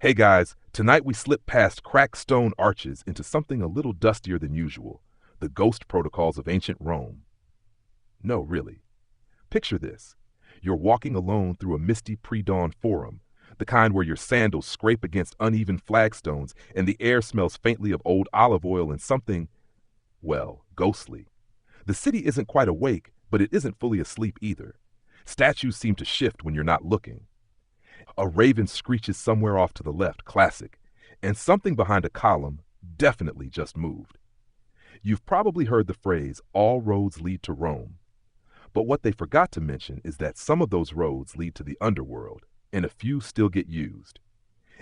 Hey guys, tonight we slip past cracked stone arches into something a little dustier than usual, the ghost protocols of ancient Rome. No, really. Picture this. You're walking alone through a misty pre-dawn forum, the kind where your sandals scrape against uneven flagstones and the air smells faintly of old olive oil and something, well, ghostly. The city isn't quite awake, but it isn't fully asleep either. Statues seem to shift when you're not looking. A raven screeches somewhere off to the left, classic, and something behind a column definitely just moved. You've probably heard the phrase, all roads lead to Rome. But what they forgot to mention is that some of those roads lead to the underworld, and a few still get used.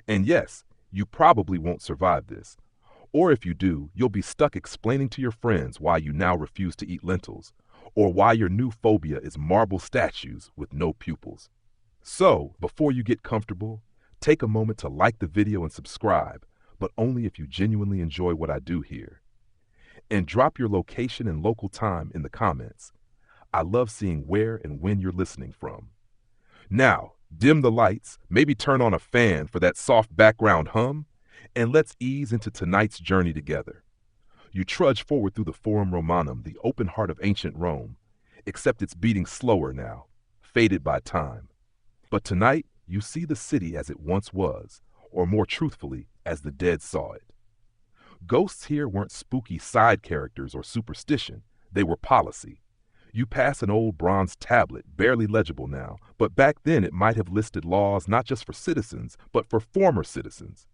And yes, you probably won't survive this. Or if you do, you'll be stuck explaining to your friends why you now refuse to eat lentils, or why your new phobia is marble statues with no pupils. So, before you get comfortable, take a moment to like the video and subscribe, but only if you genuinely enjoy what I do here. And drop your location and local time in the comments. I love seeing where and when you're listening from. Now, dim the lights, maybe turn on a fan for that soft background hum, and let's ease into tonight's journey together. You trudge forward through the Forum Romanum, the open heart of ancient Rome, except it's beating slower now, faded by time. But tonight, you see the city as it once was, or more truthfully, as the dead saw it. Ghosts here weren't spooky side characters or superstition, they were policy. You pass an old bronze tablet, barely legible now, but back then it might have listed laws not just for citizens, but for former citizens.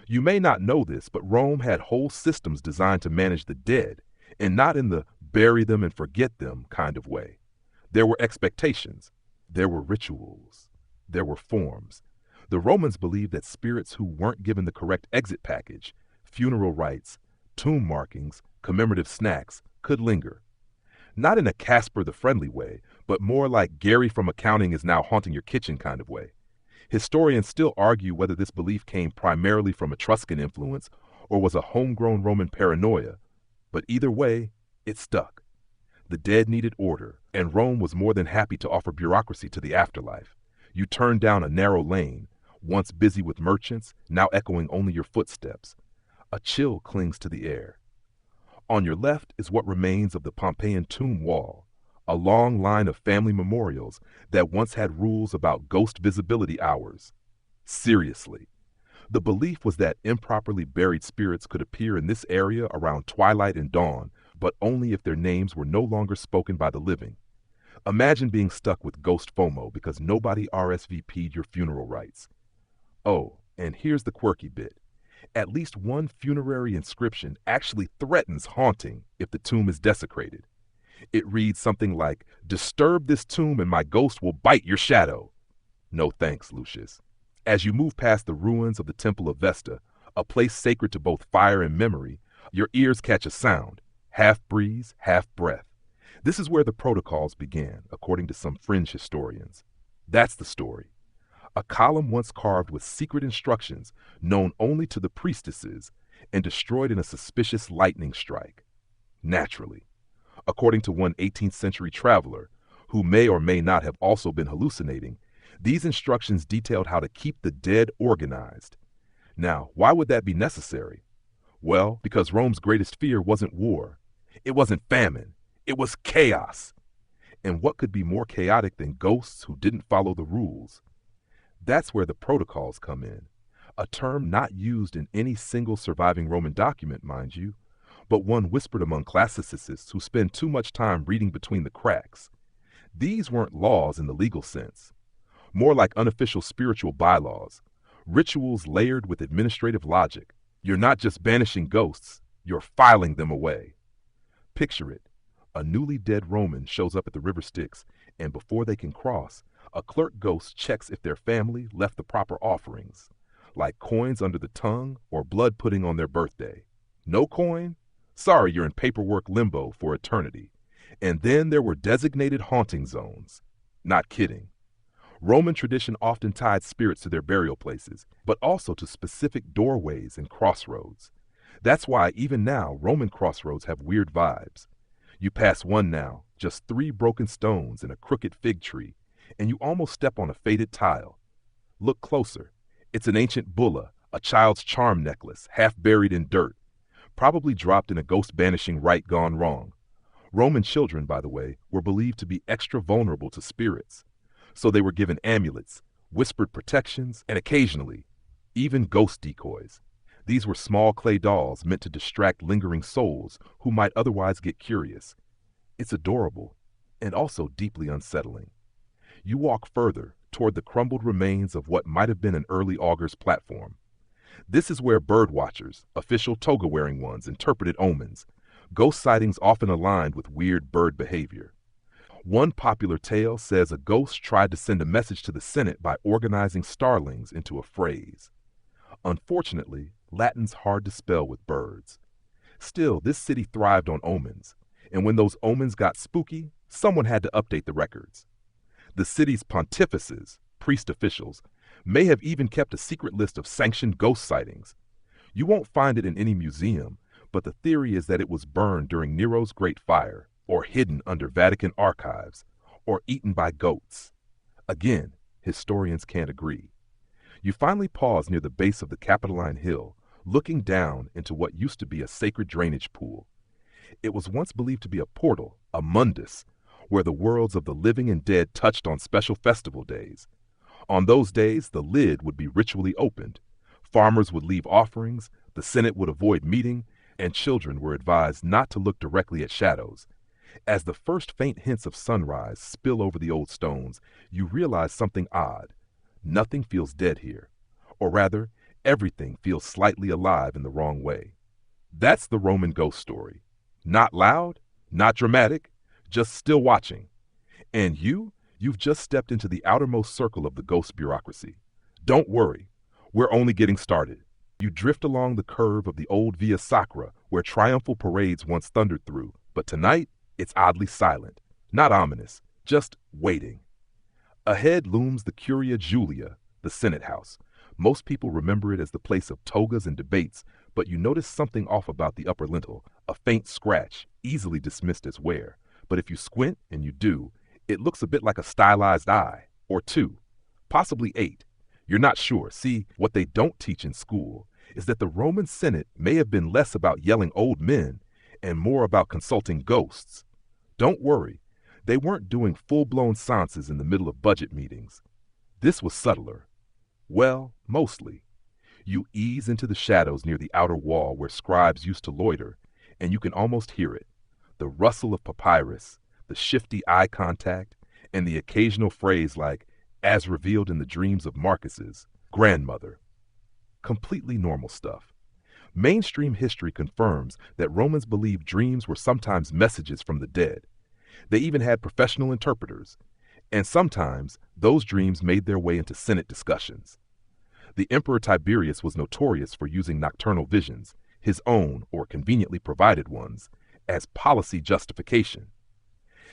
You may not know this, but Rome had whole systems designed to manage the dead, and not in the bury them and forget them kind of way. There were expectations, there were rituals, there were forms. The Romans believed that spirits who weren't given the correct exit package, funeral rites, tomb markings, commemorative snacks, could linger. Not in a Casper the Friendly way, but more like Gary from accounting is now haunting your kitchen kind of way. Historians still argue whether this belief came primarily from Etruscan influence or was a homegrown Roman paranoia, but either way, it stuck. The dead needed order, and Rome was more than happy to offer bureaucracy to the afterlife. You turn down a narrow lane, once busy with merchants, now echoing only your footsteps. A chill clings to the air. On your left is what remains of the Pompeian tomb wall, a long line of family memorials that once had rules about ghost visibility hours. Seriously. The belief was that improperly buried spirits could appear in this area around twilight and dawn, but only if their names were no longer spoken by the living. Imagine being stuck with ghost FOMO because nobody RSVP'd your funeral rites. Oh, and here's the quirky bit. At least one funerary inscription actually threatens haunting if the tomb is desecrated. It reads something like, "Disturb this tomb and my ghost will bite your shadow." No thanks, Lucius. As you move past the ruins of the Temple of Vesta, a place sacred to both fire and memory, your ears catch a sound, half breeze, half breath. This is where the protocols began, according to some fringe historians. That's the story. A column once carved with secret instructions known only to the priestesses and destroyed in a suspicious lightning strike. Naturally. According to one 18th century traveler, who may or may not have also been hallucinating, these instructions detailed how to keep the dead organized. Now, why would that be necessary? Well, because Rome's greatest fear wasn't war. It wasn't famine. It was chaos. And what could be more chaotic than ghosts who didn't follow the rules? That's where the protocols come in, a term not used in any single surviving Roman document, mind you, but one whispered among classicists who spend too much time reading between the cracks. These weren't laws in the legal sense, more like unofficial spiritual bylaws, rituals layered with administrative logic. You're not just banishing ghosts, you're filing them away. Picture it. A newly dead Roman shows up at the river Styx, and before they can cross, a clerk ghost checks if their family left the proper offerings, like coins under the tongue or blood pudding on their birthday. No coin? Sorry, you're in paperwork limbo for eternity. And then there were designated haunting zones. Not kidding. Roman tradition often tied spirits to their burial places, but also to specific doorways and crossroads. That's why even now Roman crossroads have weird vibes. You pass one now, just 3 broken stones and a crooked fig tree, and you almost step on a faded tile. Look closer. It's an ancient bulla, a child's charm necklace, half buried in dirt, probably dropped in a ghost-banishing rite gone wrong. Roman children, by the way, were believed to be extra vulnerable to spirits, so they were given amulets, whispered protections, and occasionally, even ghost decoys. These were small clay dolls meant to distract lingering souls who might otherwise get curious. It's adorable, and also deeply unsettling. You walk further toward the crumbled remains of what might have been an early augur's platform. This is where bird watchers, official toga-wearing ones, interpreted omens. Ghost sightings often aligned with weird bird behavior. One popular tale says a ghost tried to send a message to the Senate by organizing starlings into a phrase. Unfortunately, Latin's hard to spell with birds. Still, this city thrived on omens, and when those omens got spooky, someone had to update the records. The city's pontifices, priest officials, may have even kept a secret list of sanctioned ghost sightings. You won't find it in any museum, but the theory is that it was burned during Nero's Great Fire, or hidden under Vatican archives, or eaten by goats. Again, historians can't agree. You finally pause near the base of the Capitoline Hill, looking down into what used to be a sacred drainage pool. It was once believed to be a portal, a mundus, where the worlds of the living and dead touched on special festival days. On those days, the lid would be ritually opened. Farmers would leave offerings, the Senate would avoid meeting, and children were advised not to look directly at shadows. As the first faint hints of sunrise spill over the old stones, you realize something odd. Nothing feels dead here. Or rather, everything feels slightly alive in the wrong way. That's the Roman ghost story. Not loud, not dramatic, just still watching. And you've just stepped into the outermost circle of the ghost bureaucracy. Don't worry, we're only getting started. You drift along the curve of the old Via Sacra, where triumphal parades once thundered through, but tonight, it's oddly silent, not ominous, just waiting. Ahead looms the Curia Julia, the Senate House. Most people remember it as the place of togas and debates, but you notice something off about the upper lintel, a faint scratch, easily dismissed as wear. But if you squint, and you do, it looks a bit like a stylized eye, or two, possibly 8. You're not sure. See, what they don't teach in school is that the Roman Senate may have been less about yelling old men and more about consulting ghosts. Don't worry, they weren't doing full-blown seances in the middle of budget meetings. This was subtler. Well, mostly. You ease into the shadows near the outer wall where scribes used to loiter, and you can almost hear it. The rustle of papyrus, the shifty eye contact, and the occasional phrase like, as revealed in the dreams of Marcus's grandmother. Completely normal stuff. Mainstream history confirms that Romans believed dreams were sometimes messages from the dead. They even had professional interpreters, and sometimes those dreams made their way into Senate discussions. The Emperor Tiberius was notorious for using nocturnal visions, his own or conveniently provided ones, as policy justification.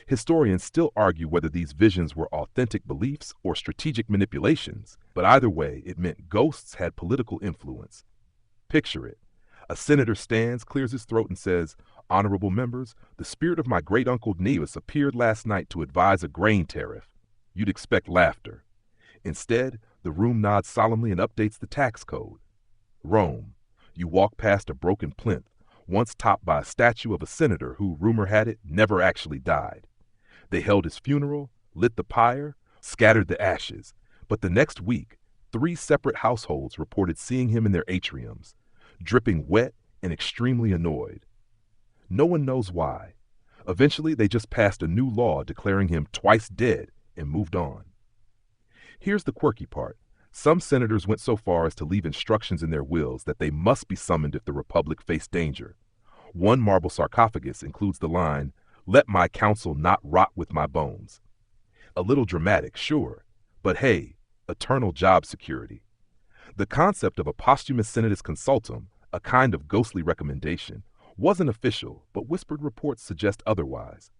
Historians still argue whether these visions were authentic beliefs or strategic manipulations, but either way, it meant ghosts had political influence. Picture it. A senator stands, clears his throat, and says, "Honorable members, the spirit of my great-uncle Nevis appeared last night to advise a grain tariff." You'd expect laughter. Instead, the room nods solemnly and updates the tax code. Rome. You walk past a broken plinth, once topped by a statue of a senator who, rumor had it, never actually died. They held his funeral, lit the pyre, scattered the ashes, but the next week, 3 separate households reported seeing him in their atriums, dripping wet and extremely annoyed. No one knows why. Eventually, they just passed a new law declaring him twice dead and moved on. Here's the quirky part. Some senators went so far as to leave instructions in their wills that they must be summoned if the Republic faced danger. One marble sarcophagus includes the line, "Let my counsel not rot with my bones." A little dramatic, sure, but hey, eternal job security. The concept of a posthumous senatus consultum, a kind of ghostly recommendation, wasn't official, but whispered reports suggest otherwise.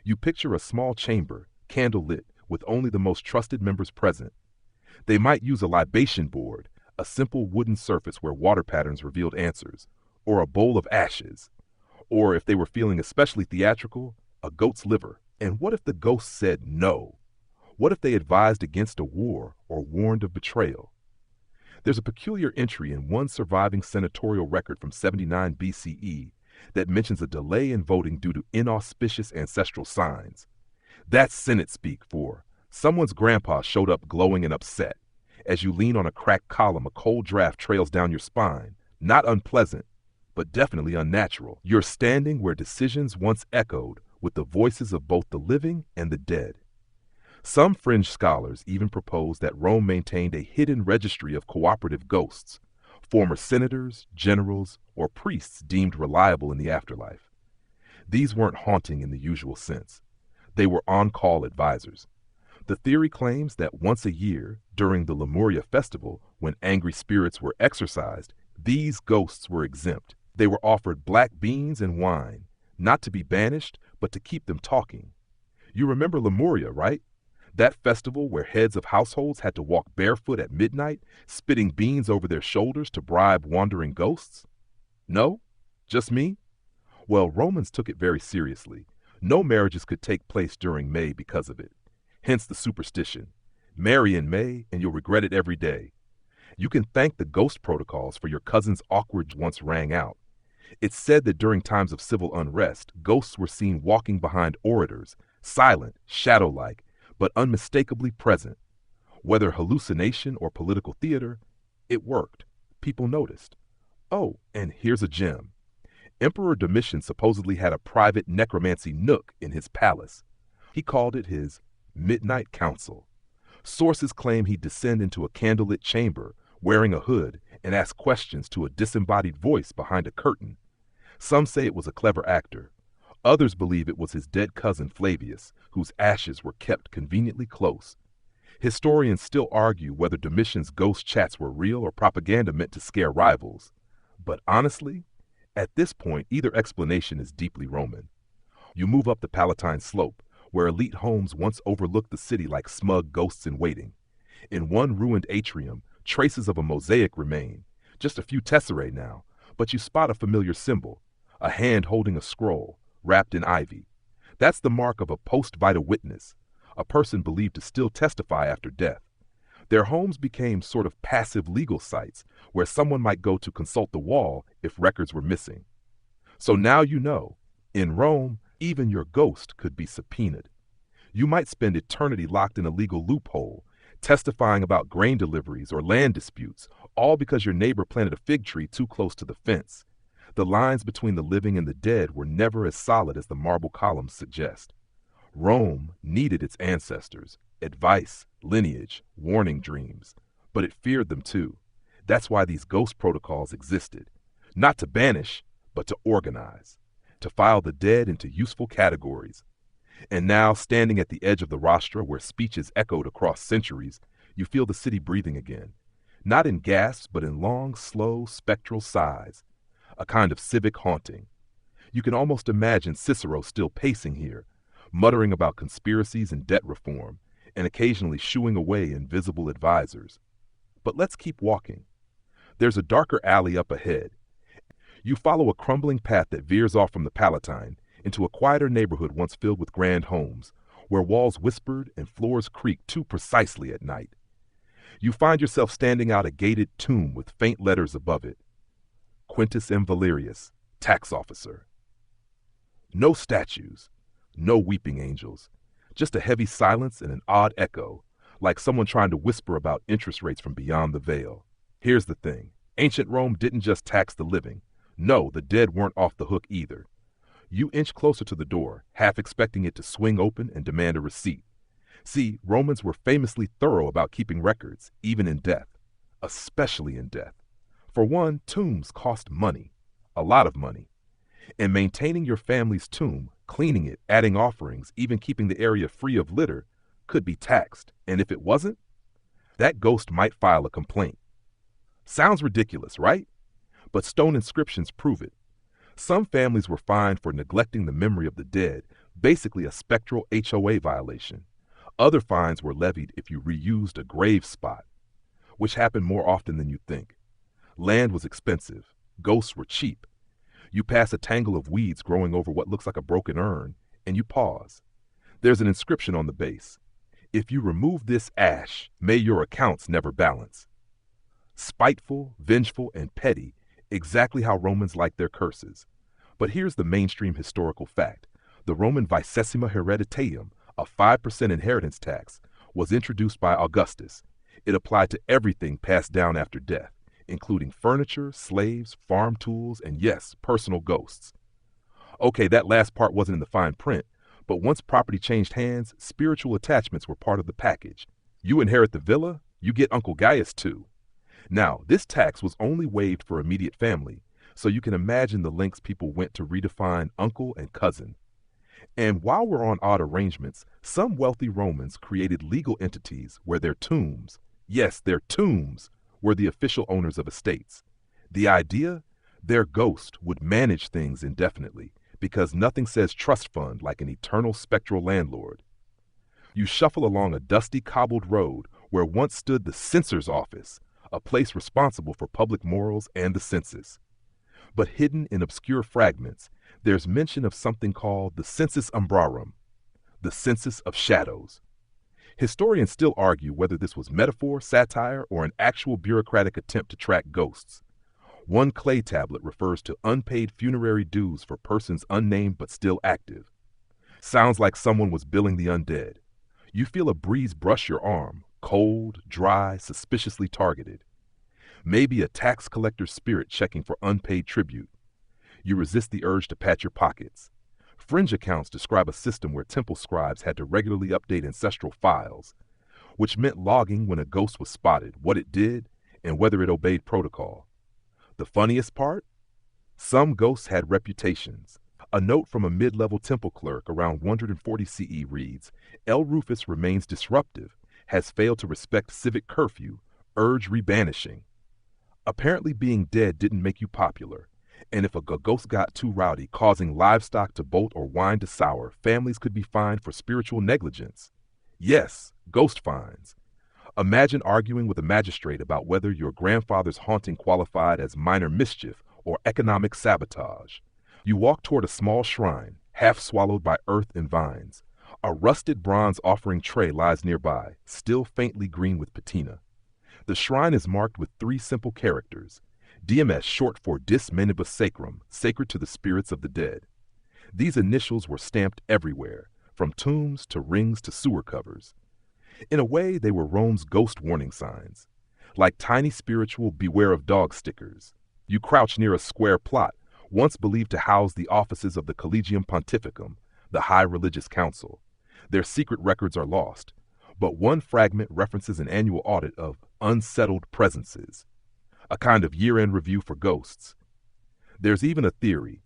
You picture a small chamber, candle-lit, with only the most trusted members present. They might use a libation board, a simple wooden surface where water patterns revealed answers, or a bowl of ashes. Or if they were feeling especially theatrical, a goat's liver. And what if the ghost said no? What if they advised against a war or warned of betrayal? There's a peculiar entry in one surviving senatorial record from 79 BCE that mentions a delay in voting due to inauspicious ancestral signs. That's Senate speak for someone's grandpa showed up glowing and upset. As you lean on a cracked column, a cold draft trails down your spine. Not unpleasant, but definitely unnatural. You're standing where decisions once echoed with the voices of both the living and the dead. Some fringe scholars even propose that Rome maintained a hidden registry of cooperative ghosts, former senators, generals, or priests deemed reliable in the afterlife. These weren't haunting in the usual sense. They were on-call advisors. The theory claims that once a year, during the Lemuria festival, when angry spirits were exorcised, these ghosts were exempt. They were offered black beans and wine, not to be banished, but to keep them talking. You remember Lemuria, right? That festival where heads of households had to walk barefoot at midnight, spitting beans over their shoulders to bribe wandering ghosts? No? Just me? Well, Romans took it very seriously. No marriages could take place during May because of it. Hence the superstition. Marry in May and you'll regret it every day. You can thank the ghost protocols for your cousin's awkward once rang out. It's said that during times of civil unrest, ghosts were seen walking behind orators, silent, shadow-like, but unmistakably present. Whether hallucination or political theater, it worked. People noticed. Oh, and here's a gem. Emperor Domitian supposedly had a private necromancy nook in his palace. He called it his Midnight Council. Sources claim he'd descend into a candlelit chamber, wearing a hood, and ask questions to a disembodied voice behind a curtain. Some say it was a clever actor. Others believe it was his dead cousin Flavius, whose ashes were kept conveniently close. Historians still argue whether Domitian's ghost chats were real or propaganda meant to scare rivals. But honestly, at this point, either explanation is deeply Roman. You move up the Palatine Slope, where elite homes once overlooked the city like smug ghosts in waiting. In one ruined atrium, traces of a mosaic remain, just a few tesserae now, but you spot a familiar symbol, a hand holding a scroll, wrapped in ivy. That's the mark of a post-vita witness, a person believed to still testify after death. Their homes became sort of passive legal sites where someone might go to consult the wall if records were missing. So now you know, in Rome, even your ghost could be subpoenaed. You might spend eternity locked in a legal loophole, testifying about grain deliveries or land disputes, all because your neighbor planted a fig tree too close to the fence. The lines between the living and the dead were never as solid as the marble columns suggest. Rome needed its ancestors, advice, lineage, warning dreams, but it feared them too. That's why these ghost protocols existed. Not to banish, but to organize, to file the dead into useful categories. And now, standing at the edge of the rostra where speech is echoed across centuries, you feel the city breathing again. Not in gasps, but in long, slow, spectral sighs. A kind of civic haunting. You can almost imagine Cicero still pacing here, muttering about conspiracies and debt reform, and occasionally shooing away invisible advisors. But let's keep walking. There's a darker alley up ahead. You follow a crumbling path that veers off from the Palatine into a quieter neighborhood once filled with grand homes, where walls whispered and floors creaked too precisely at night. You find yourself standing out a gated tomb with faint letters above it. Quintus M. Valerius, tax officer. No statues, no weeping angels, just a heavy silence and an odd echo, like someone trying to whisper about interest rates from beyond the veil. Here's the thing. Ancient Rome didn't just tax the living. No, the dead weren't off the hook either. You inch closer to the door, half expecting it to swing open and demand a receipt. See, Romans were famously thorough about keeping records, even in death, especially in death. For one, tombs cost money, a lot of money. And maintaining your family's tomb, cleaning it, adding offerings, even keeping the area free of litter, could be taxed. And if it wasn't, that ghost might file a complaint. Sounds ridiculous, right? But stone inscriptions prove it. Some families were fined for neglecting the memory of the dead, basically a spectral HOA violation. Other fines were levied if you reused a grave spot, which happened more often than you think. Land was expensive. Ghosts were cheap. You pass a tangle of weeds growing over what looks like a broken urn, and you pause. There's an inscription on the base. If you remove this ash, may your accounts never balance. Spiteful, vengeful, and petty, exactly how Romans liked their curses. But here's the mainstream historical fact. The Roman vicesima hereditarium, a 5% inheritance tax, was introduced by Augustus. It applied to everything passed down after death, including furniture, slaves, farm tools, and yes, personal ghosts. Okay, that last part wasn't in the fine print, but once property changed hands, spiritual attachments were part of the package. You inherit the villa, you get Uncle Gaius too. Now, this tax was only waived for immediate family, so you can imagine the lengths people went to redefine uncle and cousin. And while we're on odd arrangements, some wealthy Romans created legal entities where their tombs, yes, their tombs, were the official owners of estates. The idea? Their ghost would manage things indefinitely, because nothing says trust fund like an eternal spectral landlord. You shuffle along a dusty cobbled road where once stood the censor's office, a place responsible for public morals and the census. But hidden in obscure fragments, there's mention of something called the census umbrarum, the census of shadows. Historians still argue whether this was metaphor, satire, or an actual bureaucratic attempt to track ghosts. One clay tablet refers to unpaid funerary dues for persons unnamed but still active. Sounds like someone was billing the undead. You feel a breeze brush your arm, cold, dry, suspiciously targeted. Maybe a tax collector's spirit checking for unpaid tribute. You resist the urge to pat your pockets. Fringe accounts describe a system where temple scribes had to regularly update ancestral files, which meant logging when a ghost was spotted, what it did, and whether it obeyed protocol. The funniest part? Some ghosts had reputations. A note from a mid-level temple clerk around 140 CE reads, El Rufus remains disruptive, has failed to respect civic curfew, urge rebanishing. Apparently being dead didn't make you popular, and if a ghost got too rowdy, causing livestock to bolt or wine to sour, families could be fined for spiritual negligence. Yes, ghost fines. Imagine arguing with a magistrate about whether your grandfather's haunting qualified as minor mischief or economic sabotage. You walk toward a small shrine, half swallowed by earth and vines. A rusted bronze offering tray lies nearby, still faintly green with patina. The shrine is marked with 3 simple characters, DMS short for Dis Manibus Sacrum, sacred to the spirits of the dead. These initials were stamped everywhere, from tombs to rings to sewer covers. In a way, they were Rome's ghost warning signs, like tiny spiritual beware of dog stickers. You crouch near a square plot, once believed to house the offices of the Collegium Pontificum, the High Religious Council. Their secret records are lost, but one fragment references an annual audit of unsettled presences, a kind of year-end review for ghosts. There's even a theory,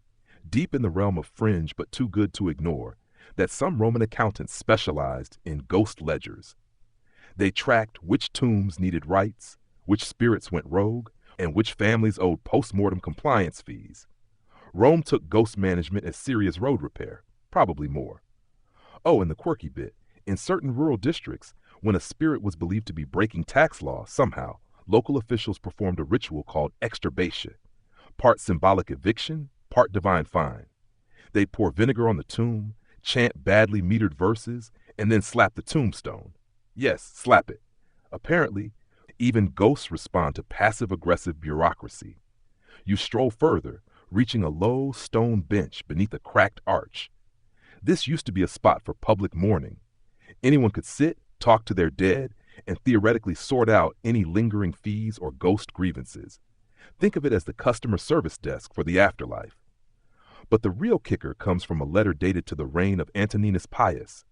deep in the realm of fringe but too good to ignore, that some Roman accountants specialized in ghost ledgers. They tracked which tombs needed rites, which spirits went rogue, and which families owed post-mortem compliance fees. Rome took ghost management as serious road repair, probably more. Oh, and the quirky bit, in certain rural districts, when a spirit was believed to be breaking tax law somehow, local officials performed a ritual called exturbation, part symbolic eviction, part divine fine. They'd pour vinegar on the tomb, chant badly metered verses, and then slap the tombstone. Yes, slap it. Apparently, even ghosts respond to passive-aggressive bureaucracy. You stroll further, reaching a low stone bench beneath a cracked arch. This used to be a spot for public mourning. Anyone could sit, talk to their dead, and theoretically sort out any lingering fees or ghost grievances. Think of it as the customer service desk for the afterlife. But the real kicker comes from a letter dated to the reign of Antoninus Pius.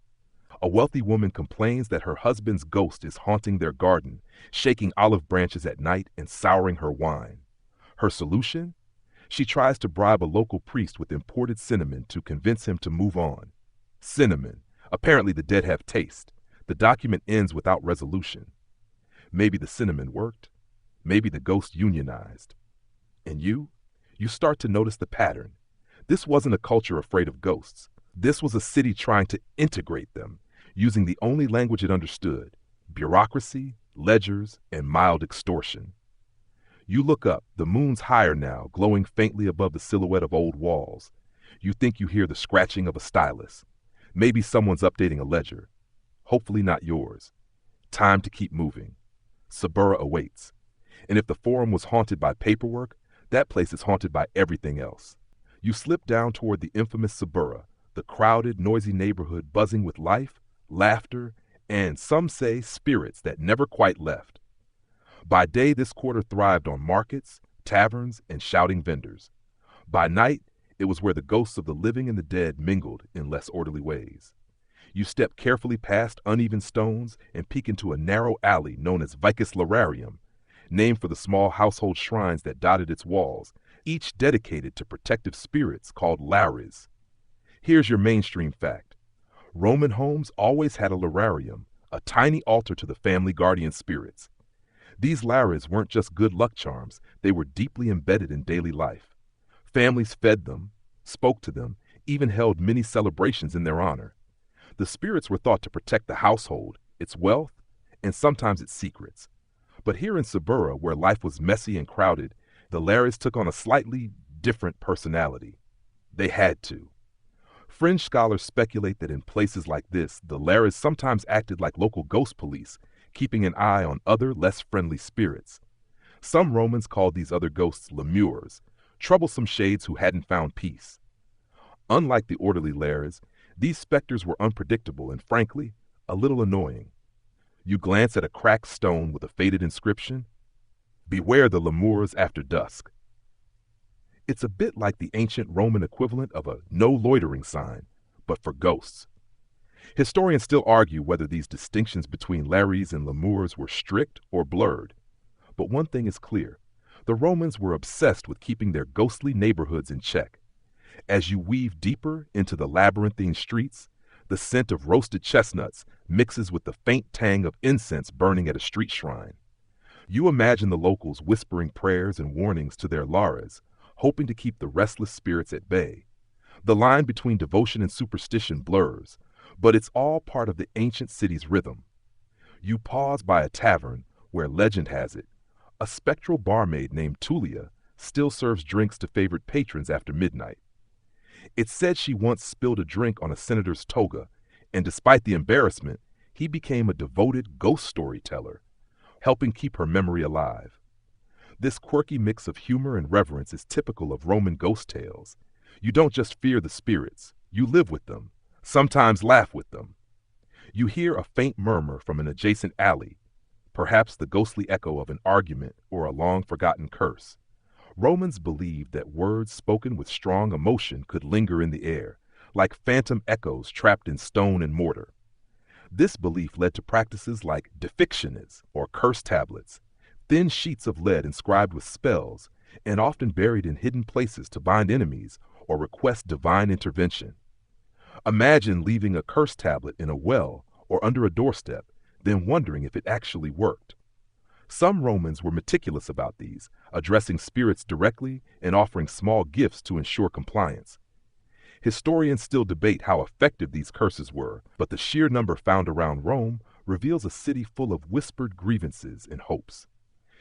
A wealthy woman complains that her husband's ghost is haunting their garden, shaking olive branches at night and souring her wine. Her solution? She tries to bribe a local priest with imported cinnamon to convince him to move on. Cinnamon. Apparently the dead have taste. The document ends without resolution. Maybe the cinnamon worked. Maybe the ghost unionized. And you start to notice the pattern. This wasn't a culture afraid of ghosts. This was a city trying to integrate them, using the only language it understood, bureaucracy, ledgers, and mild extortion. You look up, the moon's higher now, glowing faintly above the silhouette of old walls. You think you hear the scratching of a stylus. Maybe someone's updating a ledger. Hopefully not yours. Time to keep moving. Suburra awaits. And if the forum was haunted by paperwork, that place is haunted by everything else. You slip down toward the infamous Sabura, the crowded, noisy neighborhood buzzing with life, laughter, and some say spirits that never quite left. By day, this quarter thrived on markets, taverns, and shouting vendors. By night, it was where the ghosts of the living and the dead mingled in less orderly ways. You step carefully past uneven stones and peek into a narrow alley known as Vicus Lararium, named for the small household shrines that dotted its walls, each dedicated to protective spirits called lares. Here's your mainstream fact. Roman homes always had a lararium, a tiny altar to the family guardian spirits. These lares weren't just good luck charms, they were deeply embedded in daily life. Families fed them, spoke to them, even held many celebrations in their honor. The spirits were thought to protect the household, its wealth, and sometimes its secrets. But here in Sabura, where life was messy and crowded, the lares took on a slightly different personality. They had to. Fringe scholars speculate that in places like this, the lares sometimes acted like local ghost police, keeping an eye on other, less friendly spirits. Some Romans called these other ghosts lemures, troublesome shades who hadn't found peace. Unlike the orderly lares, these specters were unpredictable and, frankly, a little annoying. You glance at a cracked stone with a faded inscription, "Beware the lemures after dusk." It's a bit like the ancient Roman equivalent of a no loitering sign, but for ghosts. Historians still argue whether these distinctions between lares and lemures were strict or blurred. But one thing is clear. The Romans were obsessed with keeping their ghostly neighborhoods in check. As you weave deeper into the labyrinthine streets, the scent of roasted chestnuts mixes with the faint tang of incense burning at a street shrine. You imagine the locals whispering prayers and warnings to their lares, hoping to keep the restless spirits at bay. The line between devotion and superstition blurs, but it's all part of the ancient city's rhythm. You pause by a tavern where legend has it, a spectral barmaid named Tullia still serves drinks to favorite patrons after midnight. It's said she once spilled a drink on a senator's toga, and despite the embarrassment, he became a devoted ghost storyteller, helping keep her memory alive. This quirky mix of humor and reverence is typical of Roman ghost tales. You don't just fear the spirits, you live with them, sometimes laugh with them. You hear a faint murmur from an adjacent alley, perhaps the ghostly echo of an argument or a long-forgotten curse. Romans believed that words spoken with strong emotion could linger in the air, like phantom echoes trapped in stone and mortar. This belief led to practices like defictiones, or curse tablets, thin sheets of lead inscribed with spells, and often buried in hidden places to bind enemies or request divine intervention. Imagine leaving a curse tablet in a well or under a doorstep, then wondering if it actually worked. Some Romans were meticulous about these, addressing spirits directly and offering small gifts to ensure compliance. Historians still debate how effective these curses were, but the sheer number found around Rome reveals a city full of whispered grievances and hopes.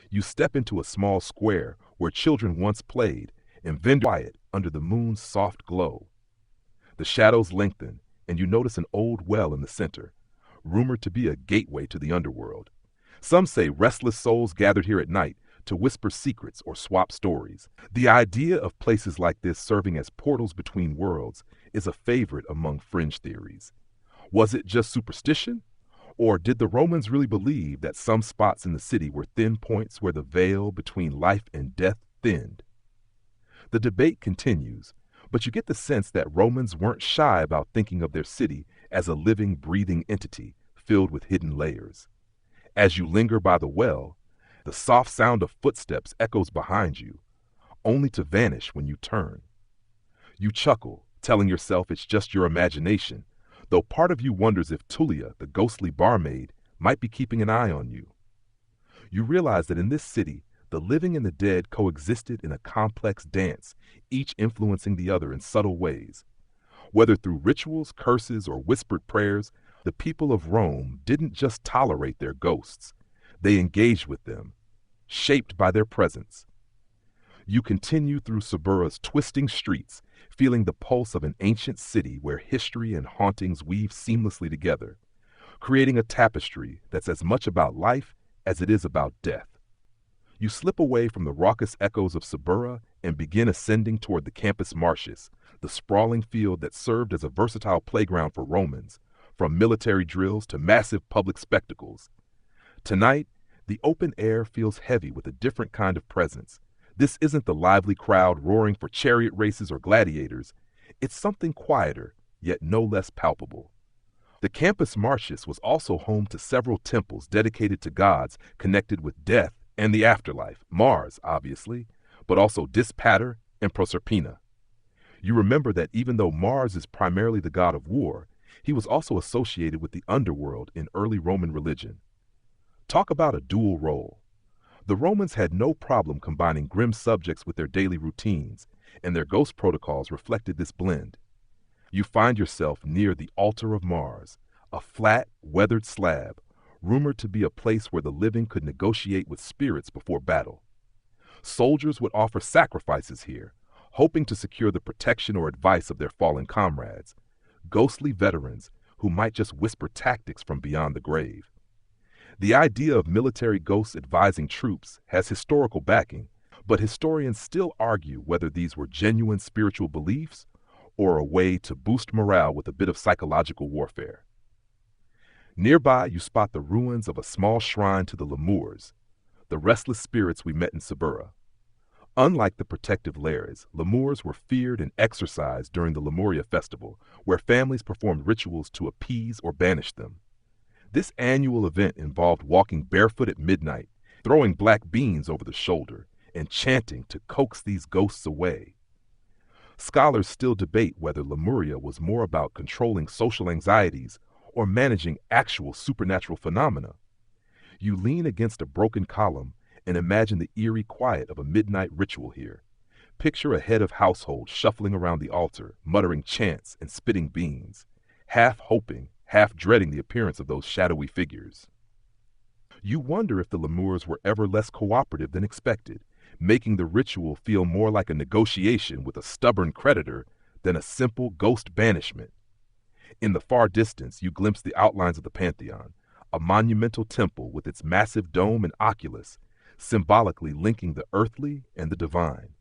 You step into a small square where children once played and vendors quiet under the moon's soft glow. The shadows lengthen, and you notice an old well in the center, rumored to be a gateway to the underworld. Some say restless souls gathered here at night to whisper secrets or swap stories. The idea of places like this serving as portals between worlds is a favorite among fringe theories. Was it just superstition? Or did the Romans really believe that some spots in the city were thin points where the veil between life and death thinned? The debate continues, but you get the sense that Romans weren't shy about thinking of their city as a living, breathing entity filled with hidden layers. As you linger by the well, the soft sound of footsteps echoes behind you, only to vanish when you turn. You chuckle, telling yourself it's just your imagination, though part of you wonders if Tullia, the ghostly barmaid, might be keeping an eye on you. You realize that in this city, the living and the dead coexisted in a complex dance, each influencing the other in subtle ways. Whether through rituals, curses, or whispered prayers, the people of Rome didn't just tolerate their ghosts. They engaged with them, shaped by their presence. You continue through Sabura's twisting streets, feeling the pulse of an ancient city where history and hauntings weave seamlessly together, creating a tapestry that's as much about life as it is about death. You slip away from the raucous echoes of Suburra and begin ascending toward the campus marshes, the sprawling field that served as a versatile playground for Romans, from military drills to massive public spectacles. Tonight, the open air feels heavy with a different kind of presence. This isn't the lively crowd roaring for chariot races or gladiators. It's something quieter, yet no less palpable. The campus Martius was also home to several temples dedicated to gods connected with death and the afterlife, Mars, obviously, but also Dispater and Proserpina. You remember that even though Mars is primarily the god of war, he was also associated with the underworld in early Roman religion. Talk about a dual role. The Romans had no problem combining grim subjects with their daily routines, and their ghost protocols reflected this blend. You find yourself near the altar of Mars, a flat, weathered slab, rumored to be a place where the living could negotiate with spirits before battle. Soldiers would offer sacrifices here, hoping to secure the protection or advice of their fallen comrades, ghostly veterans who might just whisper tactics from beyond the grave. The idea of military ghosts advising troops has historical backing, but historians still argue whether these were genuine spiritual beliefs or a way to boost morale with a bit of psychological warfare. Nearby, you spot the ruins of a small shrine to the lemurs, the restless spirits we met in Suburra. Unlike the protective Lares, lemurs were feared and exorcised during the Lemuria festival, where families performed rituals to appease or banish them. This annual event involved walking barefoot at midnight, throwing black beans over the shoulder, and chanting to coax these ghosts away. Scholars still debate whether Lemuria was more about controlling social anxieties or managing actual supernatural phenomena. You lean against a broken column and imagine the eerie quiet of a midnight ritual here. Picture a head of household shuffling around the altar, muttering chants and spitting beans, half hoping, half dreading the appearance of those shadowy figures. You wonder if the lemurs were ever less cooperative than expected, making the ritual feel more like a negotiation with a stubborn creditor than a simple ghost banishment. In the far distance, you glimpse the outlines of the Pantheon, a monumental temple with its massive dome and oculus, symbolically linking the earthly and the divine.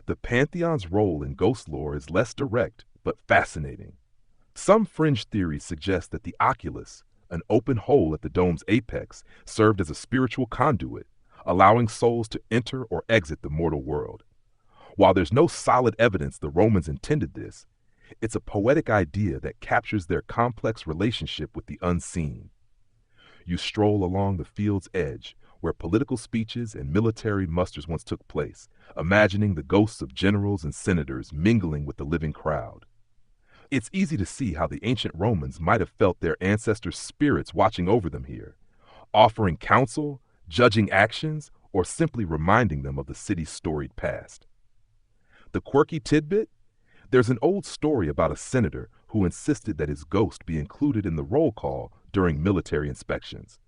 The Pantheon's role in ghost lore is less direct, but fascinating. Some fringe theories suggest that the oculus, an open hole at the dome's apex, served as a spiritual conduit, allowing souls to enter or exit the mortal world. While there's no solid evidence the Romans intended this, it's a poetic idea that captures their complex relationship with the unseen. You stroll along the field's edge, where political speeches and military musters once took place, imagining the ghosts of generals and senators mingling with the living crowd. It's easy to see how the ancient Romans might have felt their ancestors' spirits watching over them here, offering counsel, judging actions, or simply reminding them of the city's storied past. The quirky tidbit? There's an old story about a senator who insisted that his ghost be included in the roll call during military inspections.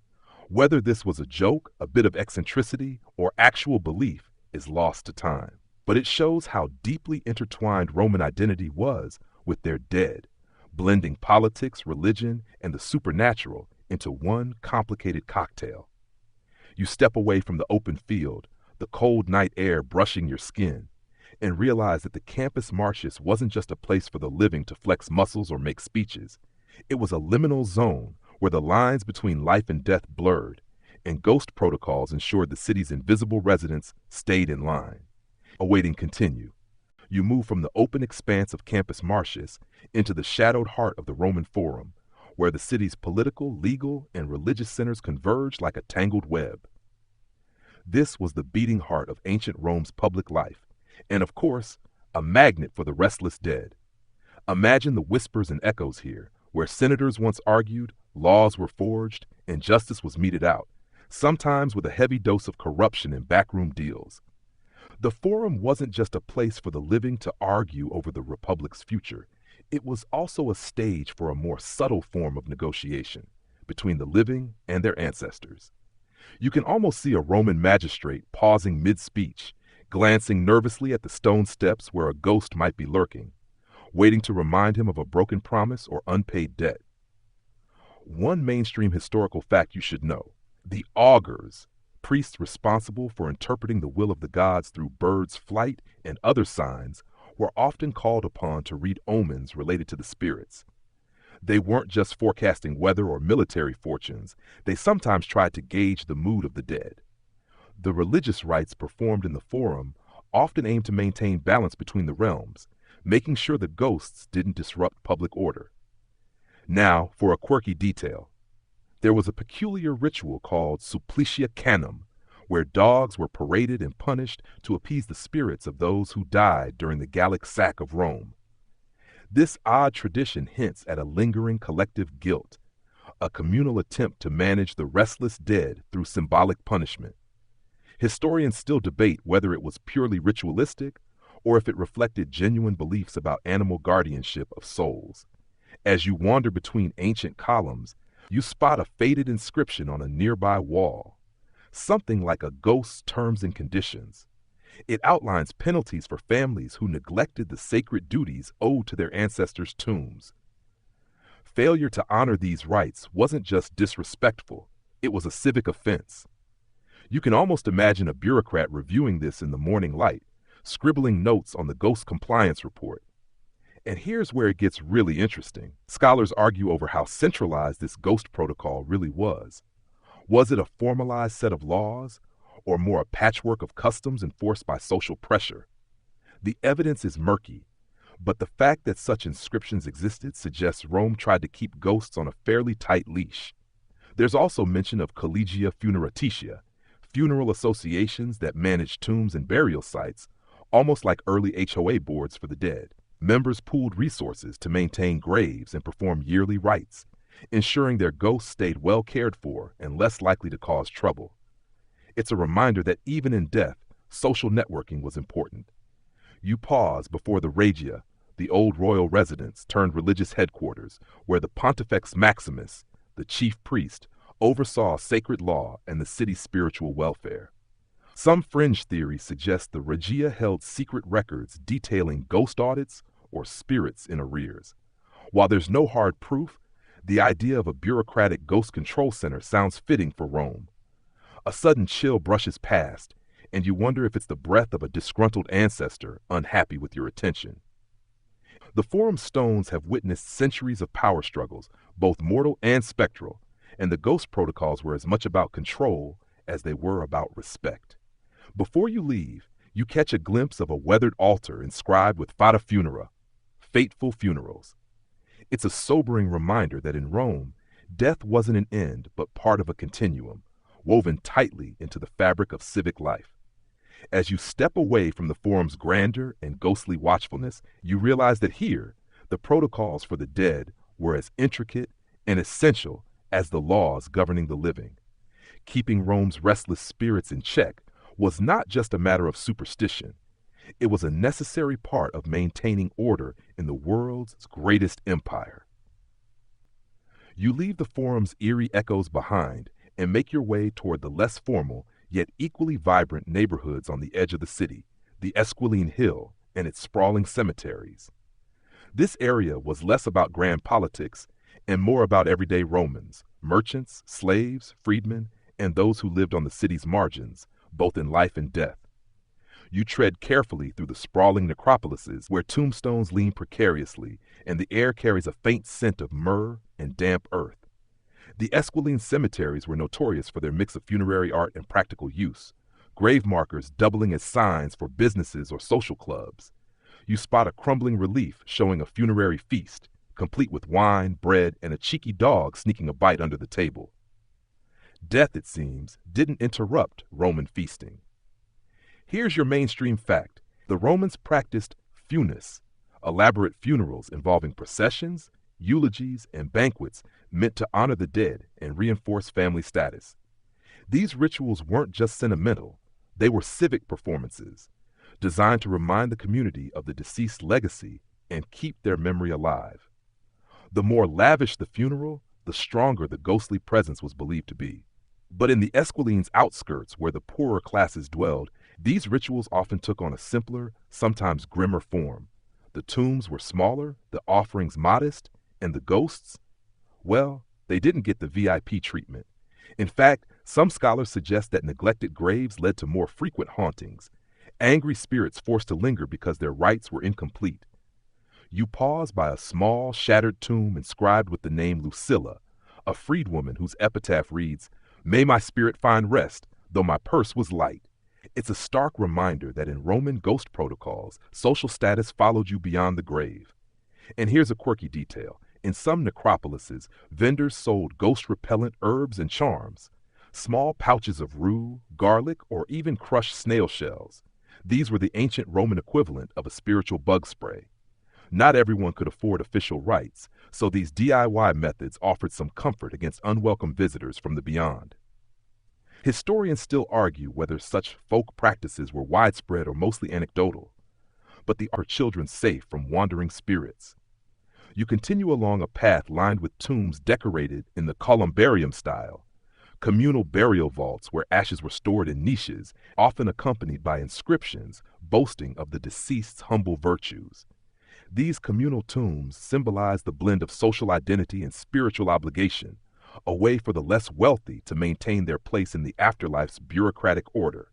Whether this was a joke, a bit of eccentricity, or actual belief is lost to time. But it shows how deeply intertwined Roman identity was with their dead, blending politics, religion, and the supernatural into one complicated cocktail. You step away from the open field, the cold night air brushing your skin, and realize that the campus Martius wasn't just a place for the living to flex muscles or make speeches. It was a liminal zone where the lines between life and death blurred, and ghost protocols ensured the city's invisible residents stayed in line. Awaiting continue. You move from the open expanse of Campus Martius into the shadowed heart of the Roman Forum, where the city's political, legal, and religious centers converge like a tangled web. This was the beating heart of ancient Rome's public life, and of course, a magnet for the restless dead. Imagine the whispers and echoes here, where senators once argued, laws were forged, and justice was meted out, sometimes with a heavy dose of corruption and backroom deals. The Forum wasn't just a place for the living to argue over the Republic's future. It was also a stage for a more subtle form of negotiation between the living and their ancestors. You can almost see a Roman magistrate pausing mid-speech, glancing nervously at the stone steps where a ghost might be lurking, waiting to remind him of a broken promise or unpaid debt. One mainstream historical fact you should know: the augurs, Priests responsible for interpreting the will of the gods through birds' flight and other signs were often called upon to read omens related to the spirits. They weren't just forecasting weather or military fortunes, they sometimes tried to gauge the mood of the dead. The religious rites performed in the forum often aimed to maintain balance between the realms, making sure the ghosts didn't disrupt public order. Now, for a quirky detail. There was a peculiar ritual called supplicia canum, where dogs were paraded and punished to appease the spirits of those who died during the Gallic sack of Rome. This odd tradition hints at a lingering collective guilt, a communal attempt to manage the restless dead through symbolic punishment. Historians still debate whether it was purely ritualistic or if it reflected genuine beliefs about animal guardianship of souls. As you wander between ancient columns, you spot a faded inscription on a nearby wall, something like a ghost's terms and conditions. It outlines penalties for families who neglected the sacred duties owed to their ancestors' tombs. Failure to honor these rites wasn't just disrespectful, it was a civic offense. You can almost imagine a bureaucrat reviewing this in the morning light, scribbling notes on the ghost compliance report. And here's where it gets really interesting. Scholars argue over how centralized this ghost protocol really was. Was it a formalized set of laws, or more a patchwork of customs enforced by social pressure? The evidence is murky, but the fact that such inscriptions existed suggests Rome tried to keep ghosts on a fairly tight leash. There's also mention of collegia funeratitia, funeral associations that managed tombs and burial sites, almost like early HOA boards for the dead. Members pooled resources to maintain graves and perform yearly rites, ensuring their ghosts stayed well cared for and less likely to cause trouble. It's a reminder that even in death, social networking was important. You pause before the Regia, the old royal residence turned religious headquarters, where the Pontifex Maximus, the chief priest, oversaw sacred law and the city's spiritual welfare. Some fringe theories suggest the Regia held secret records detailing ghost audits or spirits in arrears. While there's no hard proof, the idea of a bureaucratic ghost control center sounds fitting for Rome. A sudden chill brushes past, and you wonder if it's the breath of a disgruntled ancestor unhappy with your attention. The Forum stones have witnessed centuries of power struggles, both mortal and spectral, and the ghost protocols were as much about control as they were about respect. Before you leave, you catch a glimpse of a weathered altar inscribed with Fata Funera, fateful funerals. It's a sobering reminder that in Rome, death wasn't an end but part of a continuum, woven tightly into the fabric of civic life. As you step away from the Forum's grandeur and ghostly watchfulness, you realize that here, the protocols for the dead were as intricate and essential as the laws governing the living. Keeping Rome's restless spirits in check was not just a matter of superstition. It was a necessary part of maintaining order in the world's greatest empire. You leave the Forum's eerie echoes behind and make your way toward the less formal yet equally vibrant neighborhoods on the edge of the city, the Esquiline Hill and its sprawling cemeteries. This area was less about grand politics and more about everyday Romans, merchants, slaves, freedmen, and those who lived on the city's margins, both in life and death. You tread carefully through the sprawling necropolises where tombstones lean precariously and the air carries a faint scent of myrrh and damp earth. The Esquiline cemeteries were notorious for their mix of funerary art and practical use, grave markers doubling as signs for businesses or social clubs. You spot a crumbling relief showing a funerary feast, complete with wine, bread, and a cheeky dog sneaking a bite under the table. Death, it seems, didn't interrupt Roman feasting. Here's your mainstream fact. The Romans practiced funis, elaborate funerals involving processions, eulogies, and banquets meant to honor the dead and reinforce family status. These rituals weren't just sentimental, they were civic performances, designed to remind the community of the deceased's legacy and keep their memory alive. The more lavish the funeral, the stronger the ghostly presence was believed to be. But in the Esquiline's outskirts, where the poorer classes dwelled, these rituals often took on a simpler, sometimes grimmer form. The tombs were smaller, the offerings modest, and the ghosts, well, they didn't get the VIP treatment. In fact, Some scholars suggest that neglected graves led to more frequent hauntings, angry spirits forced to linger because their rites were incomplete. You pause by a small, shattered tomb inscribed with the name Lucilla, a freedwoman whose epitaph reads, "May my spirit find rest, though my purse was light." It's a stark reminder that in Roman ghost protocols, social status followed you beyond the grave. And here's a quirky detail. In some necropolises, vendors sold ghost-repellent herbs and charms, small pouches of rue, garlic, or even crushed snail shells. These were the ancient Roman equivalent of a spiritual bug spray. Not everyone could afford official rites, so these DIY methods offered some comfort against unwelcome visitors from the beyond. Historians still argue whether such folk practices were widespread or mostly anecdotal, but they are children safe from wandering spirits. You continue along a path lined with tombs decorated in the columbarium style, communal burial vaults where ashes were stored in niches, often accompanied by inscriptions boasting of the deceased's humble virtues. These communal tombs symbolize the blend of social identity and spiritual obligation, a way for the less wealthy to maintain their place in the afterlife's bureaucratic order.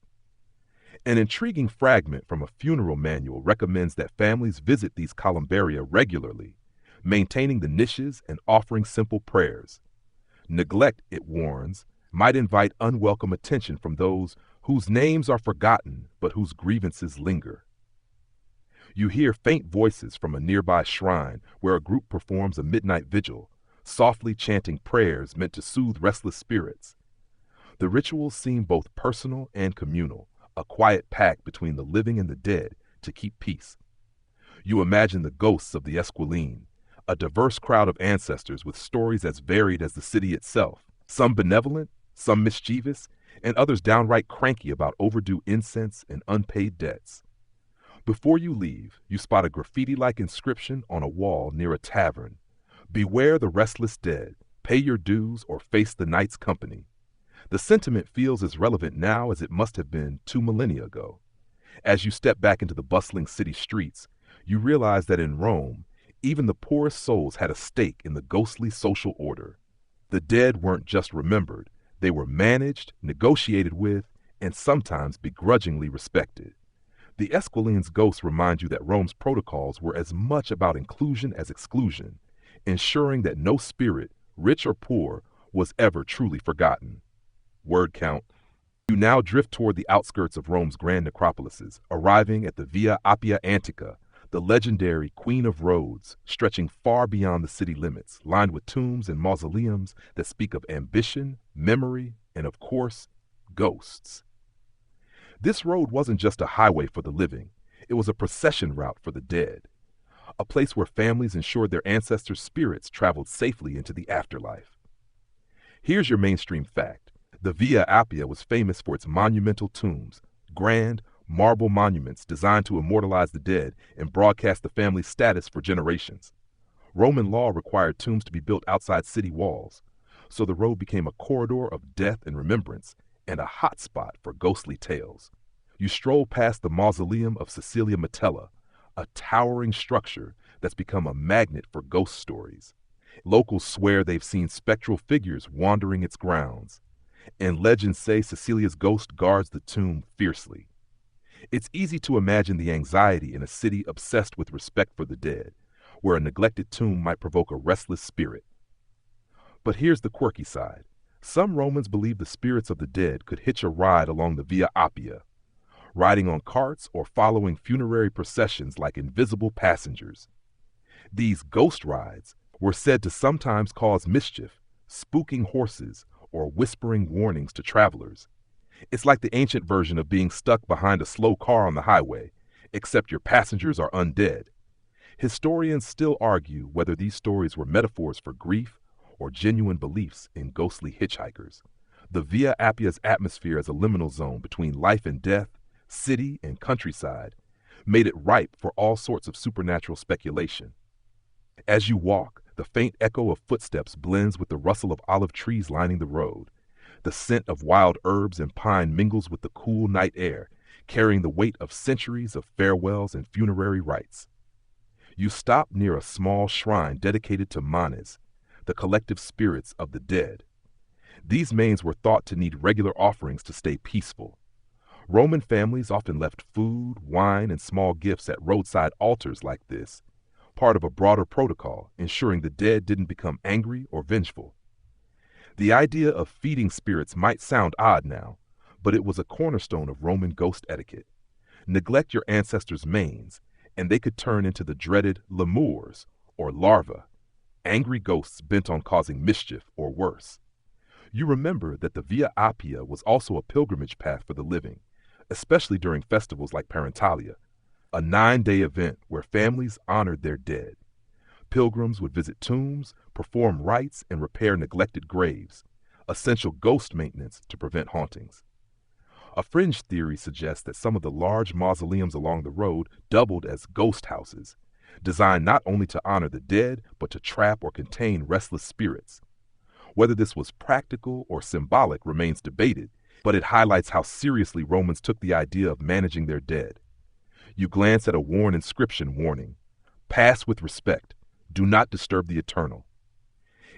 An intriguing fragment from a funeral manual recommends that families visit these columbaria regularly, maintaining the niches and offering simple prayers. Neglect, it warns, might invite unwelcome attention from those whose names are forgotten but whose grievances linger. You hear faint voices from a nearby shrine where a group performs a midnight vigil, softly chanting prayers meant to soothe restless spirits. The rituals seem both personal and communal, a quiet pact between the living and the dead to keep peace. You imagine the ghosts of the Esquiline, a diverse crowd of ancestors with stories as varied as the city itself, some benevolent, some mischievous, and others downright cranky about overdue incense and unpaid debts. Before you leave, you spot a graffiti-like inscription on a wall near a tavern. "Beware the restless dead, pay your dues or face the night's company." The sentiment feels as relevant now as it must have been 2 millennia ago. As you step back into the bustling city streets, you realize that in Rome, even the poorest souls had a stake in the ghostly social order. The dead weren't just remembered, they were managed, negotiated with, and sometimes begrudgingly respected. The Esquiline's ghosts remind you that Rome's protocols were as much about inclusion as exclusion, ensuring that no spirit, rich or poor, was ever truly forgotten. Word count. You now drift toward the outskirts of Rome's grand necropolises, arriving at the Via Appia Antica, the legendary Queen of Roads, stretching far beyond the city limits, lined with tombs and mausoleums that speak of ambition, memory, and of course, ghosts. This road wasn't just a highway for the living, it was a procession route for the dead, a place where families ensured their ancestors' spirits traveled safely into the afterlife. Here's your mainstream fact. The Via Appia was famous for its monumental tombs, grand, marble monuments designed to immortalize the dead and broadcast the family's status for generations. Roman law required tombs to be built outside city walls, so the road became a corridor of death and remembrance and a hotspot for ghostly tales. You stroll past the mausoleum of Cecilia Metella, a towering structure that's become a magnet for ghost stories. Locals swear they've seen spectral figures wandering its grounds, and legends say Cecilia's ghost guards the tomb fiercely. It's easy to imagine the anxiety in a city obsessed with respect for the dead, where a neglected tomb might provoke a restless spirit. But here's the quirky side. Some Romans believed the spirits of the dead could hitch a ride along the Via Appia, riding on carts or following funerary processions like invisible passengers. These ghost rides were said to sometimes cause mischief, spooking horses or whispering warnings to travelers. It's like the ancient version of being stuck behind a slow car on the highway, except your passengers are undead. Historians still argue whether these stories were metaphors for grief or genuine beliefs in ghostly hitchhikers. The Via Appia's atmosphere as a liminal zone between life and death, city and countryside, made it ripe for all sorts of supernatural speculation. As you walk, the faint echo of footsteps blends with the rustle of olive trees lining the road. The scent of wild herbs and pine mingles with the cool night air, carrying the weight of centuries of farewells and funerary rites. You stop near a small shrine dedicated to Manes, the collective spirits of the dead. These manes were thought to need regular offerings to stay peaceful. Roman families often left food, wine, and small gifts at roadside altars like this, part of a broader protocol ensuring the dead didn't become angry or vengeful. The idea of feeding spirits might sound odd now, but it was a cornerstone of Roman ghost etiquette. Neglect your ancestors' manes, and they could turn into the dreaded lemurs, or larvae, angry ghosts bent on causing mischief or worse. You remember that the Via Appia was also a pilgrimage path for the living, especially during festivals like Parentalia, a 9-day event where families honored their dead. Pilgrims would visit tombs, perform rites, and repair neglected graves, essential ghost maintenance to prevent hauntings. A fringe theory suggests that some of the large mausoleums along the road doubled as ghost houses, designed not only to honor the dead, but to trap or contain restless spirits. Whether this was practical or symbolic remains debated, but it highlights how seriously Romans took the idea of managing their dead. You glance at a worn inscription warning, "Pass with respect. Do not disturb the eternal."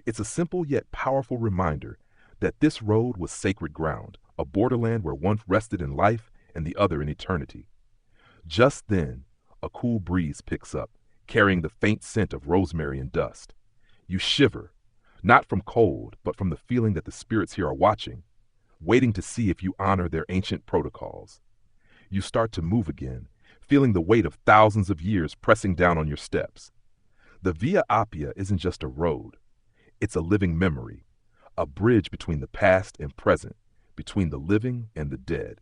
It's a simple yet powerful reminder that this road was sacred ground, a borderland where one rested in life and the other in eternity. Just then, a cool breeze picks up, carrying the faint scent of rosemary and dust. You shiver, not from cold, but from the feeling that the spirits here are watching, waiting to see if you honor their ancient protocols. You start to move again, feeling the weight of thousands of years pressing down on your steps. The Via Appia isn't just a road. It's a living memory, a bridge between the past and present, between the living and the dead.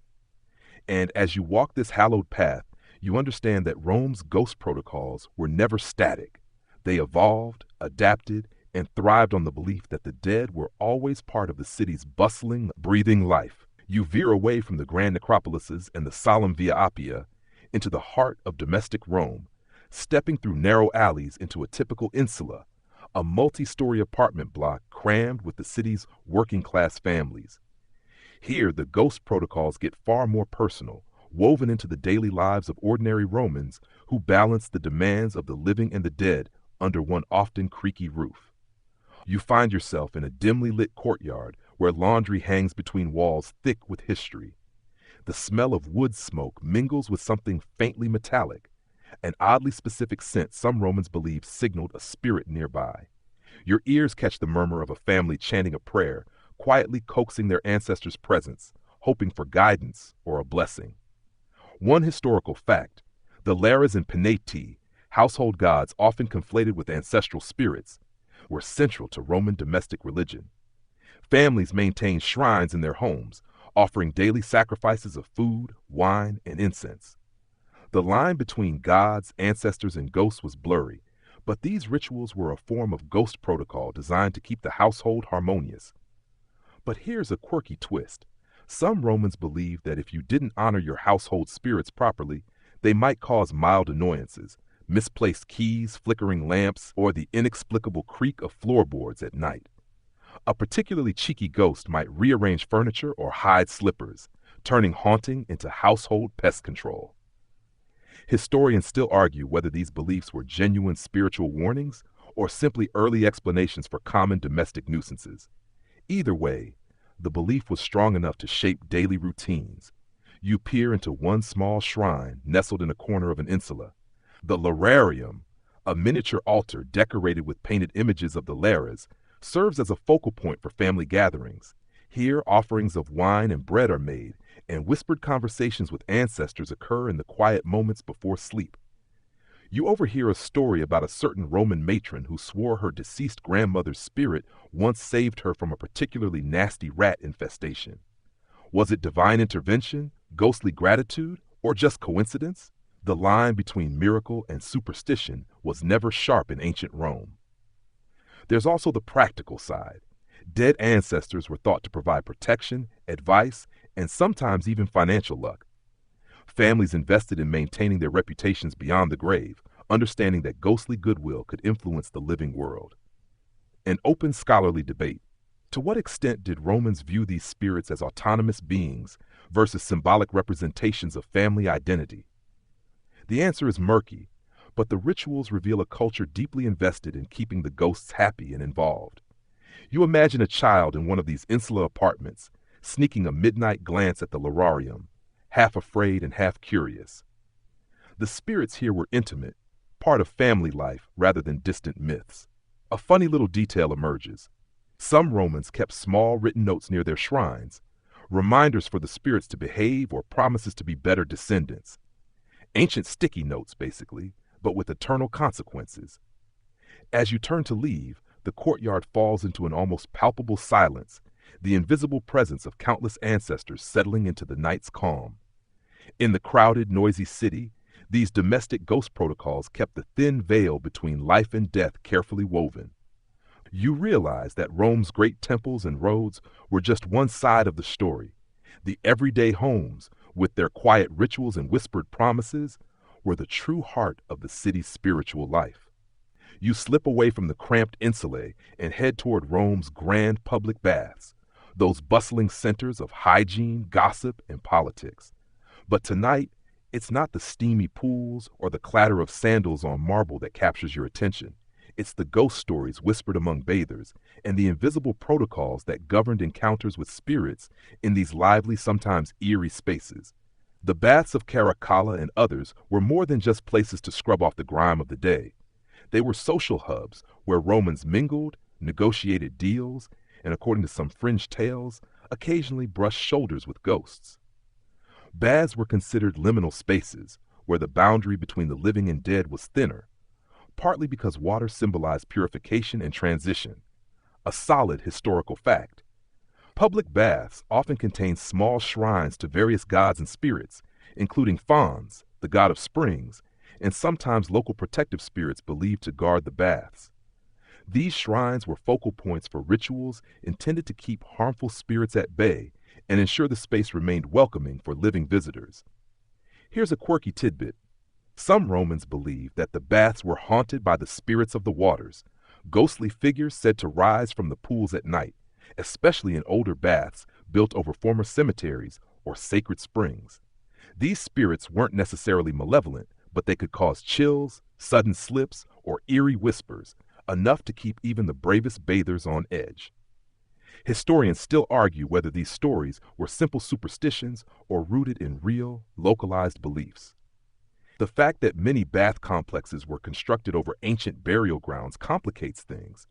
And as you walk this hallowed path, you understand that Rome's ghost protocols were never static. They evolved, adapted, and thrived on the belief that the dead were always part of the city's bustling, breathing life. You veer away from the grand necropolises and the solemn Via Appia into the heart of domestic Rome, stepping through narrow alleys into a typical insula, a multi-story apartment block crammed with the city's working-class families. Here, the ghost protocols get far more personal, woven into the daily lives of ordinary Romans who balance the demands of the living and the dead under one often creaky roof. You find yourself in a dimly lit courtyard where laundry hangs between walls thick with history. The smell of wood smoke mingles with something faintly metallic, an oddly specific scent some Romans believed signaled a spirit nearby. Your ears catch the murmur of a family chanting a prayer, quietly coaxing their ancestors' presence, hoping for guidance or a blessing. One historical fact: the Lares and Penatii, household gods often conflated with ancestral spirits, were central to Roman domestic religion. Families maintained shrines in their homes, offering daily sacrifices of food, wine, and incense. The line between gods, ancestors, and ghosts was blurry, but these rituals were a form of ghost protocol designed to keep the household harmonious. But here's a quirky twist. Some Romans believed that if you didn't honor your household spirits properly, they might cause mild annoyances, misplaced keys, flickering lamps, or the inexplicable creak of floorboards at night. A particularly cheeky ghost might rearrange furniture or hide slippers, turning haunting into household pest control. Historians still argue whether these beliefs were genuine spiritual warnings or simply early explanations for common domestic nuisances. Either way, the belief was strong enough to shape daily routines. You peer into one small shrine nestled in a corner of an insula. The Lararium, a miniature altar decorated with painted images of the Lares, serves as a focal point for family gatherings. Here, offerings of wine and bread are made, and whispered conversations with ancestors occur in the quiet moments before sleep. You overhear a story about a certain Roman matron who swore her deceased grandmother's spirit once saved her from a particularly nasty rat infestation. Was it divine intervention, ghostly gratitude, or just coincidence? The line between miracle and superstition was never sharp in ancient Rome. There's also the practical side. Dead ancestors were thought to provide protection, advice, and sometimes even financial luck. Families invested in maintaining their reputations beyond the grave, understanding that ghostly goodwill could influence the living world. An open scholarly debate. To what extent did Romans view these spirits as autonomous beings versus symbolic representations of family identity? The answer is murky, but the rituals reveal a culture deeply invested in keeping the ghosts happy and involved. You imagine a child in one of these insular apartments, sneaking a midnight glance at the lararium, half afraid and half curious. The spirits here were intimate, part of family life rather than distant myths. A funny little detail emerges. Some Romans kept small written notes near their shrines, reminders for the spirits to behave or promises to be better descendants. Ancient sticky notes, basically, but with eternal consequences. As you turn to leave, the courtyard falls into an almost palpable silence, the invisible presence of countless ancestors settling into the night's calm. In the crowded, noisy city, these domestic ghost protocols kept the thin veil between life and death carefully woven. You realize that Rome's great temples and roads were just one side of the story. The everyday homes, with their quiet rituals and whispered promises, were the true heart of the city's spiritual life. You slip away from the cramped insulae and head toward Rome's grand public baths, those bustling centers of hygiene, gossip, and politics. But tonight, it's not the steamy pools or the clatter of sandals on marble that captures your attention. It's the ghost stories whispered among bathers and the invisible protocols that governed encounters with spirits in these lively, sometimes eerie spaces. The baths of Caracalla and others were more than just places to scrub off the grime of the day. They were social hubs where Romans mingled, negotiated deals, and according to some fringe tales, occasionally brushed shoulders with ghosts. Baths were considered liminal spaces where the boundary between the living and dead was thinner, partly because water symbolized purification and transition, a solid historical fact. Public baths often contain small shrines to various gods and spirits, including Fons, the god of springs, and sometimes local protective spirits believed to guard the baths. These shrines were focal points for rituals intended to keep harmful spirits at bay and ensure the space remained welcoming for living visitors. Here's a quirky tidbit. Some Romans believed that the baths were haunted by the spirits of the waters, ghostly figures said to rise from the pools at night, especially in older baths built over former cemeteries or sacred springs. These spirits weren't necessarily malevolent, but they could cause chills, sudden slips, or eerie whispers, enough to keep even the bravest bathers on edge. Historians still argue whether these stories were simple superstitions or rooted in real, localized beliefs. The fact that many bath complexes were constructed over ancient burial grounds complicates things.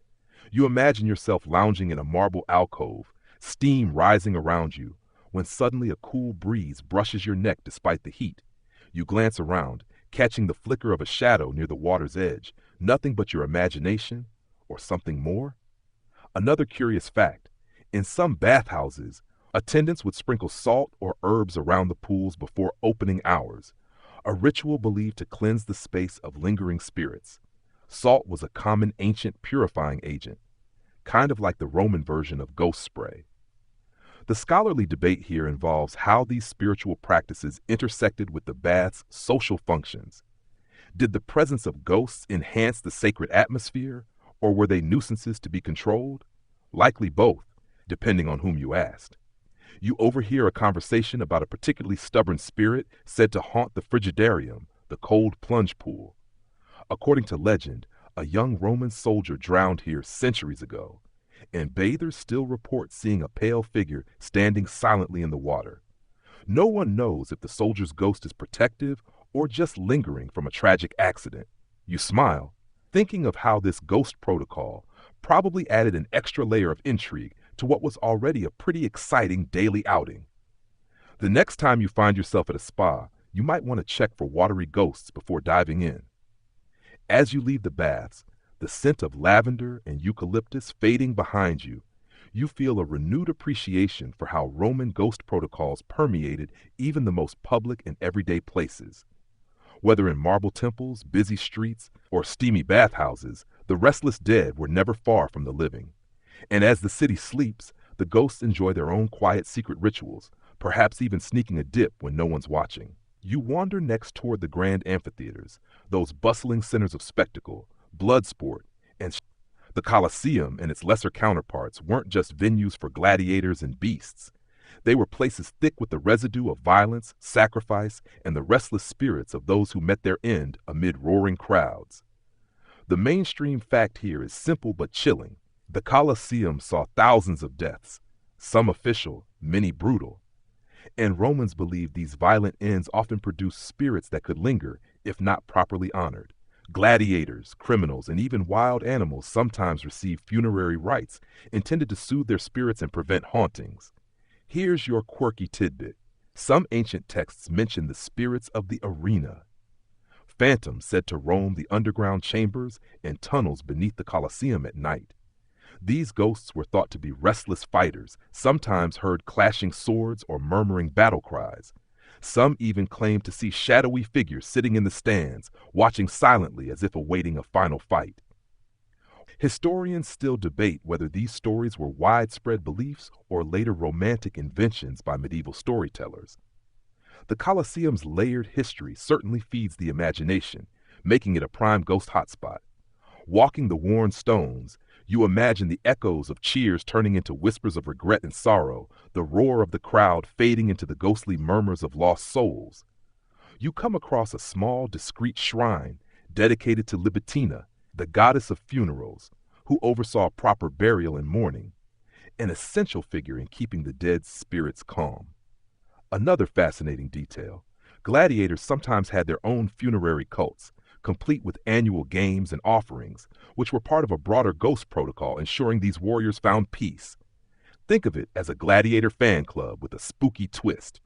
You imagine yourself lounging in a marble alcove, steam rising around you, when suddenly a cool breeze brushes your neck despite the heat. You glance around, catching the flicker of a shadow near the water's edge, nothing but your imagination, or something more? Another curious fact, in some bathhouses, attendants would sprinkle salt or herbs around the pools before opening hours, a ritual believed to cleanse the space of lingering spirits. Salt was a common ancient purifying agent, kind of like the Roman version of ghost spray. The scholarly debate here involves how these spiritual practices intersected with the bath's social functions. Did the presence of ghosts enhance the sacred atmosphere, or were they nuisances to be controlled? Likely both, depending on whom you asked. You overhear a conversation about a particularly stubborn spirit said to haunt the frigidarium, the cold plunge pool. According to legend, a young Roman soldier drowned here centuries ago, and bathers still report seeing a pale figure standing silently in the water. No one knows if the soldier's ghost is protective or just lingering from a tragic accident. You smile, thinking of how this ghost protocol probably added an extra layer of intrigue to what was already a pretty exciting daily outing. The next time you find yourself at a spa, you might want to check for watery ghosts before diving in. As you leave the baths, the scent of lavender and eucalyptus fading behind you, you feel a renewed appreciation for how Roman ghost protocols permeated even the most public and everyday places. Whether in marble temples, busy streets, or steamy bathhouses, the restless dead were never far from the living. And as the city sleeps, the ghosts enjoy their own quiet secret rituals, perhaps even sneaking a dip when no one's watching. You wander next toward the grand amphitheaters, those bustling centers of spectacle, blood sport, and the Colosseum and its lesser counterparts weren't just venues for gladiators and beasts. They were places thick with the residue of violence, sacrifice, and the restless spirits of those who met their end amid roaring crowds. The mainstream fact here is simple but chilling. The Colosseum saw thousands of deaths, some official, many brutal, and Romans believed these violent ends often produced spirits that could linger if not properly honored. Gladiators, criminals, and even wild animals sometimes received funerary rites intended to soothe their spirits and prevent hauntings. Here's your quirky tidbit. Some ancient texts mention the spirits of the arena. Phantoms said to roam the underground chambers and tunnels beneath the Colosseum at night. These ghosts were thought to be restless fighters, sometimes heard clashing swords or murmuring battle cries. Some even claimed to see shadowy figures sitting in the stands, watching silently as if awaiting a final fight. Historians still debate whether these stories were widespread beliefs or later romantic inventions by medieval storytellers. The Colosseum's layered history certainly feeds the imagination, making it a prime ghost hotspot. Walking the worn stones, you imagine the echoes of cheers turning into whispers of regret and sorrow, the roar of the crowd fading into the ghostly murmurs of lost souls. You come across a small, discreet shrine dedicated to Libitina, the goddess of funerals, who oversaw proper burial and mourning, an essential figure in keeping the dead spirits calm. Another fascinating detail: gladiators sometimes had their own funerary cults, complete with annual games and offerings, which were part of a broader ghost protocol ensuring these warriors found peace. Think of it as a gladiator fan club with a spooky twist.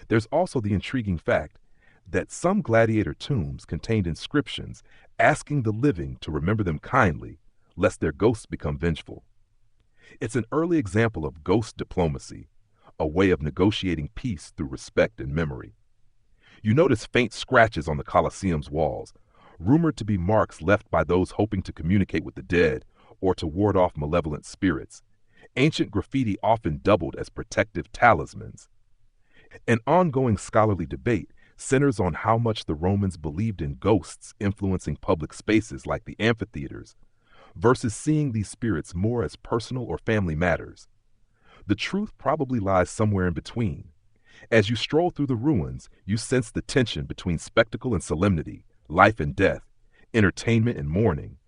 There's also the intriguing fact that some gladiator tombs contained inscriptions asking the living to remember them kindly, lest their ghosts become vengeful. It's an early example of ghost diplomacy, a way of negotiating peace through respect and memory. You notice faint scratches on the Colosseum's walls, rumored to be marks left by those hoping to communicate with the dead or to ward off malevolent spirits. Ancient graffiti often doubled as protective talismans. An ongoing scholarly debate centers on how much the Romans believed in ghosts influencing public spaces like the amphitheaters, versus seeing these spirits more as personal or family matters. The truth probably lies somewhere in between. As you stroll through the ruins, you sense the tension between spectacle and solemnity, life and death, entertainment and mourning,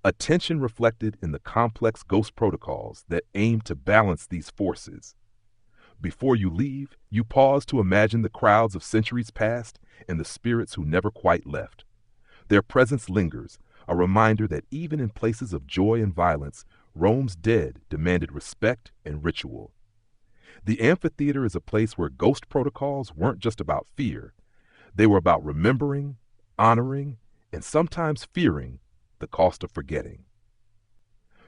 a tension reflected in the complex ghost protocols that aim to balance these forces. Before you leave, you pause to imagine the crowds of centuries past and the spirits who never quite left. Their presence lingers, a reminder that even in places of joy and violence, Rome's dead demanded respect and ritual. The amphitheater is a place where ghost protocols weren't just about fear. They were about remembering, honoring, and sometimes fearing the cost of forgetting.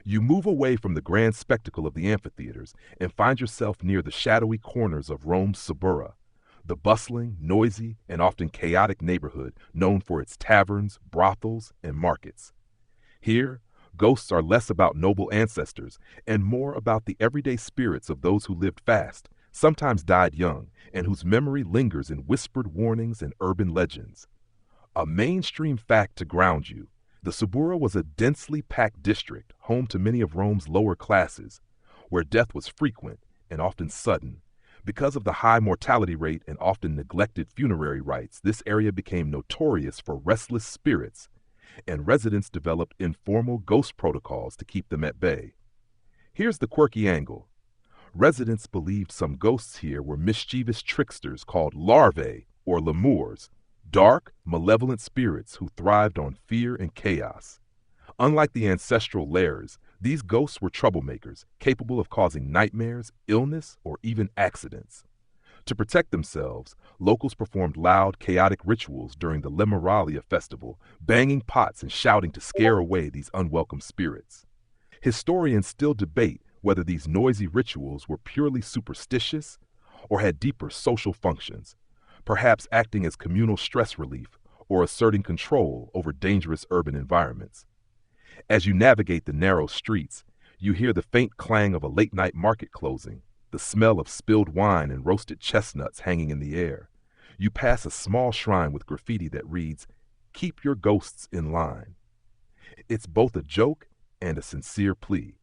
You move away from the grand spectacle of the amphitheaters and find yourself near the shadowy corners of Rome's Suburra, the bustling, noisy, and often chaotic neighborhood known for its taverns, brothels, and markets. Here, ghosts are less about noble ancestors and more about the everyday spirits of those who lived fast, sometimes died young, and whose memory lingers in whispered warnings and urban legends. A mainstream fact to ground you: the Suburra was a densely packed district, home to many of Rome's lower classes, where death was frequent and often sudden. Because of the high mortality rate and often neglected funerary rites, this area became notorious for restless spirits, and residents developed informal ghost protocols to keep them at bay. Here's the quirky angle. Residents believed some ghosts here were mischievous tricksters called larvae or lemurs, dark, malevolent spirits who thrived on fear and chaos. Unlike the ancestral lairs, these ghosts were troublemakers, capable of causing nightmares, illness, or even accidents. To protect themselves, locals performed loud, chaotic rituals during the Lemuralia festival, banging pots and shouting to scare away these unwelcome spirits. Historians still debate whether these noisy rituals were purely superstitious or had deeper social functions, perhaps acting as communal stress relief or asserting control over dangerous urban environments. As you navigate the narrow streets, you hear the faint clang of a late-night market closing, the smell of spilled wine and roasted chestnuts hanging in the air. You pass a small shrine with graffiti that reads, "Keep your ghosts in line." It's both a joke and a sincere plea.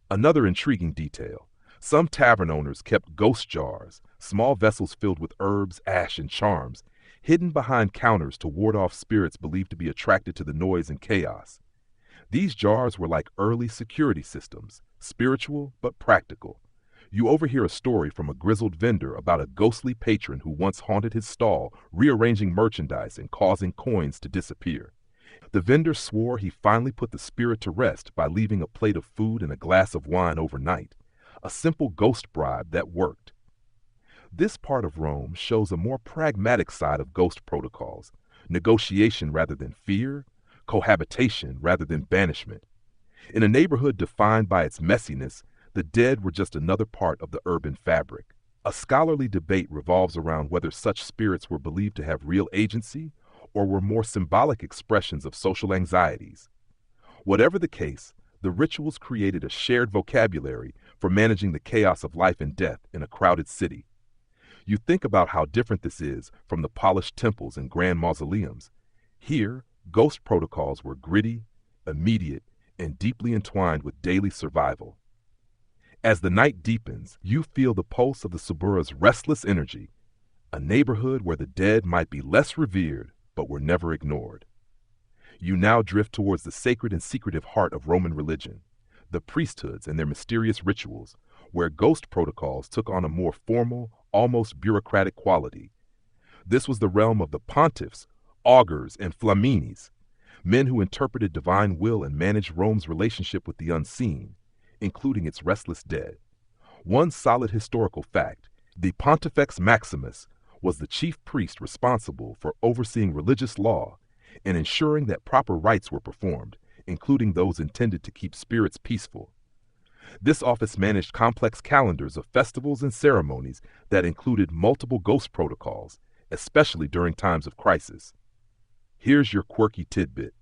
Another intriguing detail: some tavern owners kept ghost jars, small vessels filled with herbs, ash, and charms, hidden behind counters to ward off spirits believed to be attracted to the noise and chaos. These jars were like early security systems, spiritual but practical. You overhear a story from a grizzled vendor about a ghostly patron who once haunted his stall, rearranging merchandise and causing coins to disappear. The vendor swore he finally put the spirit to rest by leaving a plate of food and a glass of wine overnight, a simple ghost bribe that worked. This part of Rome shows a more pragmatic side of ghost protocols, negotiation rather than fear, cohabitation rather than banishment. In a neighborhood defined by its messiness, the dead were just another part of the urban fabric. A scholarly debate revolves around whether such spirits were believed to have real agency or were more symbolic expressions of social anxieties. Whatever the case, the rituals created a shared vocabulary for managing the chaos of life and death in a crowded city. You think about how different this is from the polished temples and grand mausoleums. Here, ghost protocols were gritty, immediate, and deeply entwined with daily survival. As the night deepens, you feel the pulse of the Subura's restless energy, a neighborhood where the dead might be less revered but were never ignored. You now drift towards the sacred and secretive heart of Roman religion, the priesthoods and their mysterious rituals, where ghost protocols took on a more formal, almost bureaucratic quality. This was the realm of the pontiffs, augurs, and flaminis, men who interpreted divine will and managed Rome's relationship with the unseen, including its restless dead. One solid historical fact: the Pontifex Maximus was the chief priest responsible for overseeing religious law and ensuring that proper rites were performed, including those intended to keep spirits peaceful. This office managed complex calendars of festivals and ceremonies that included multiple ghost protocols, especially during times of crisis. Here's your quirky tidbit.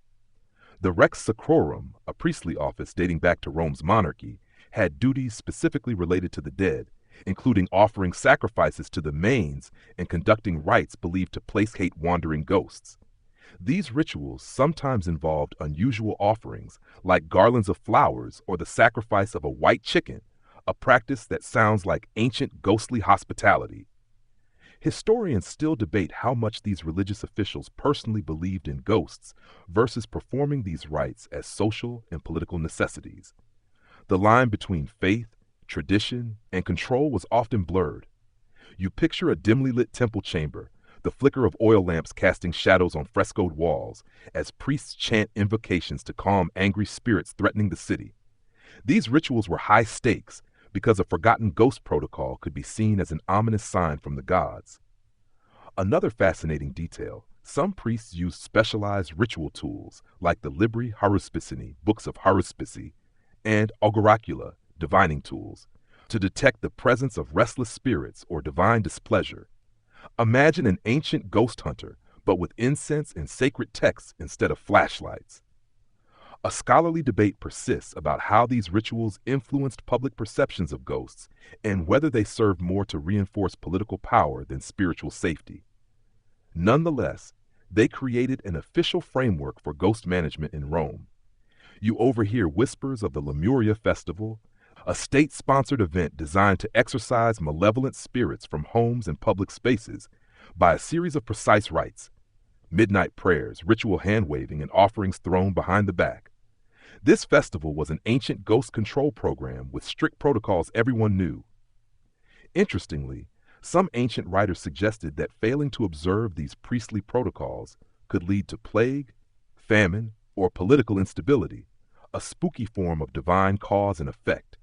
The Rex Sacrorum, a priestly office dating back to Rome's monarchy, had duties specifically related to the dead, including offering sacrifices to the manes and conducting rites believed to placate wandering ghosts. These rituals sometimes involved unusual offerings, like garlands of flowers or the sacrifice of a white chicken, a practice that sounds like ancient ghostly hospitality. Historians still debate how much these religious officials personally believed in ghosts versus performing these rites as social and political necessities. The line between faith, tradition, and control was often blurred. You picture a dimly lit temple chamber, the flicker of oil lamps casting shadows on frescoed walls, as priests chant invocations to calm angry spirits threatening the city. These rituals were high stakes because a forgotten ghost protocol could be seen as an ominous sign from the gods. Another fascinating detail: some priests used specialized ritual tools like the Libri Haruspicini, books of haruspicy, and auguracula, divining tools, to detect the presence of restless spirits or divine displeasure. Imagine an ancient ghost hunter, but with incense and sacred texts instead of flashlights. A scholarly debate persists about how these rituals influenced public perceptions of ghosts and whether they served more to reinforce political power than spiritual safety. Nonetheless, they created an official framework for ghost management in Rome. You overhear whispers of the Lemuria Festival, a state-sponsored event designed to exorcise malevolent spirits from homes and public spaces by a series of precise rites: midnight prayers, ritual hand-waving, and offerings thrown behind the back. This festival was an ancient ghost control program with strict protocols everyone knew. Interestingly, some ancient writers suggested that failing to observe these priestly protocols could lead to plague, famine, or political instability, a spooky form of divine cause and effect.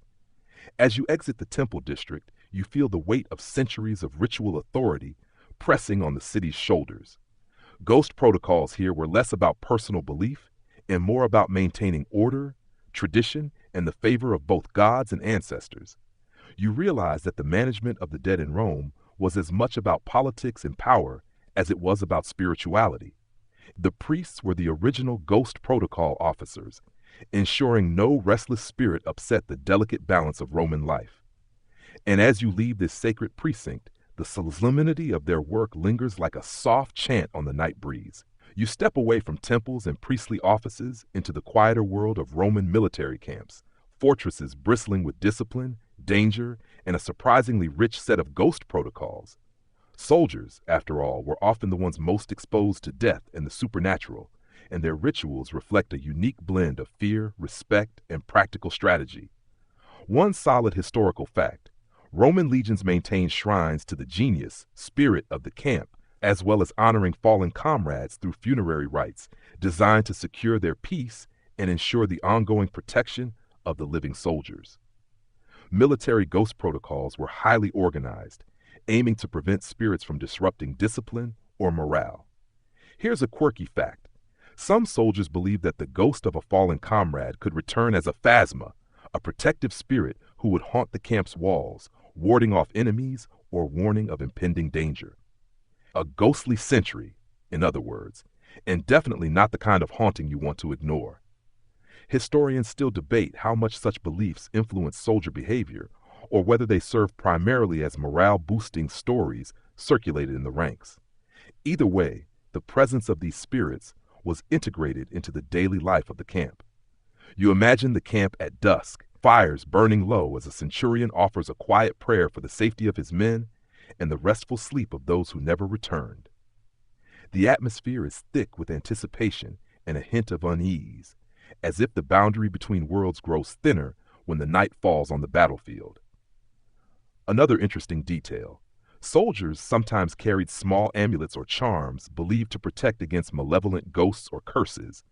As you exit the temple district, you feel the weight of centuries of ritual authority pressing on the city's shoulders. Ghost protocols here were less about personal belief and more about maintaining order, tradition, and the favor of both gods and ancestors. You realize that the management of the dead in Rome was as much about politics and power as it was about spirituality. The priests were the original ghost protocol officers, ensuring no restless spirit upset the delicate balance of Roman life. And as you leave this sacred precinct, the solemnity of their work lingers like a soft chant on the night breeze. You step away from temples and priestly offices into the quieter world of Roman military camps, fortresses bristling with discipline, danger, and a surprisingly rich set of ghost protocols. Soldiers, after all, were often the ones most exposed to death and the supernatural, and their rituals reflect a unique blend of fear, respect, and practical strategy. One solid historical fact: Roman legions maintained shrines to the genius, spirit of the camp, as well as honoring fallen comrades through funerary rites designed to secure their peace and ensure the ongoing protection of the living soldiers. Military ghost protocols were highly organized, aiming to prevent spirits from disrupting discipline or morale. Here's a quirky fact. Some soldiers believed that the ghost of a fallen comrade could return as a phasma, a protective spirit who would haunt the camp's walls, warding off enemies or warning of impending danger. A ghostly sentry, in other words, and definitely not the kind of haunting you want to ignore. Historians still debate how much such beliefs influence soldier behavior, or whether they serve primarily as morale-boosting stories circulated in the ranks. Either way, the presence of these spirits was integrated into the daily life of the camp. You imagine the camp at dusk, fires burning low as a centurion offers a quiet prayer for the safety of his men and the restful sleep of those who never returned. The atmosphere is thick with anticipation and a hint of unease, as if the boundary between worlds grows thinner when the night falls on the battlefield. Another interesting detail: soldiers sometimes carried small amulets or charms believed to protect against malevolent ghosts or curses,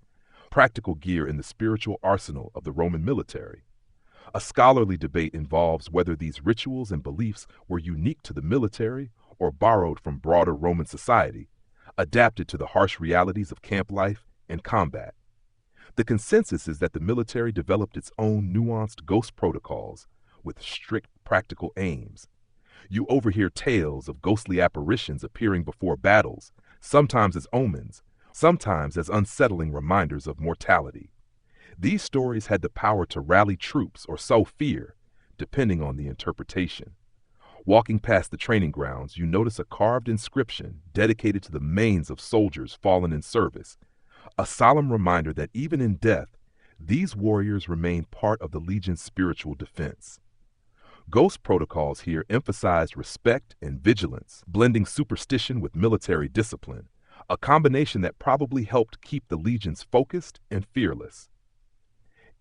practical gear in the spiritual arsenal of the Roman military. A scholarly debate involves whether these rituals and beliefs were unique to the military or borrowed from broader Roman society, adapted to the harsh realities of camp life and combat. The consensus is that the military developed its own nuanced ghost protocols with strict practical aims. You overhear tales of ghostly apparitions appearing before battles, sometimes as omens, sometimes as unsettling reminders of mortality. These stories had the power to rally troops or sow fear, depending on the interpretation. Walking past the training grounds, you notice a carved inscription dedicated to the manes of soldiers fallen in service, a solemn reminder that even in death, these warriors remain part of the legion's spiritual defense. Ghost protocols here emphasized respect and vigilance, blending superstition with military discipline, a combination that probably helped keep the legions focused and fearless.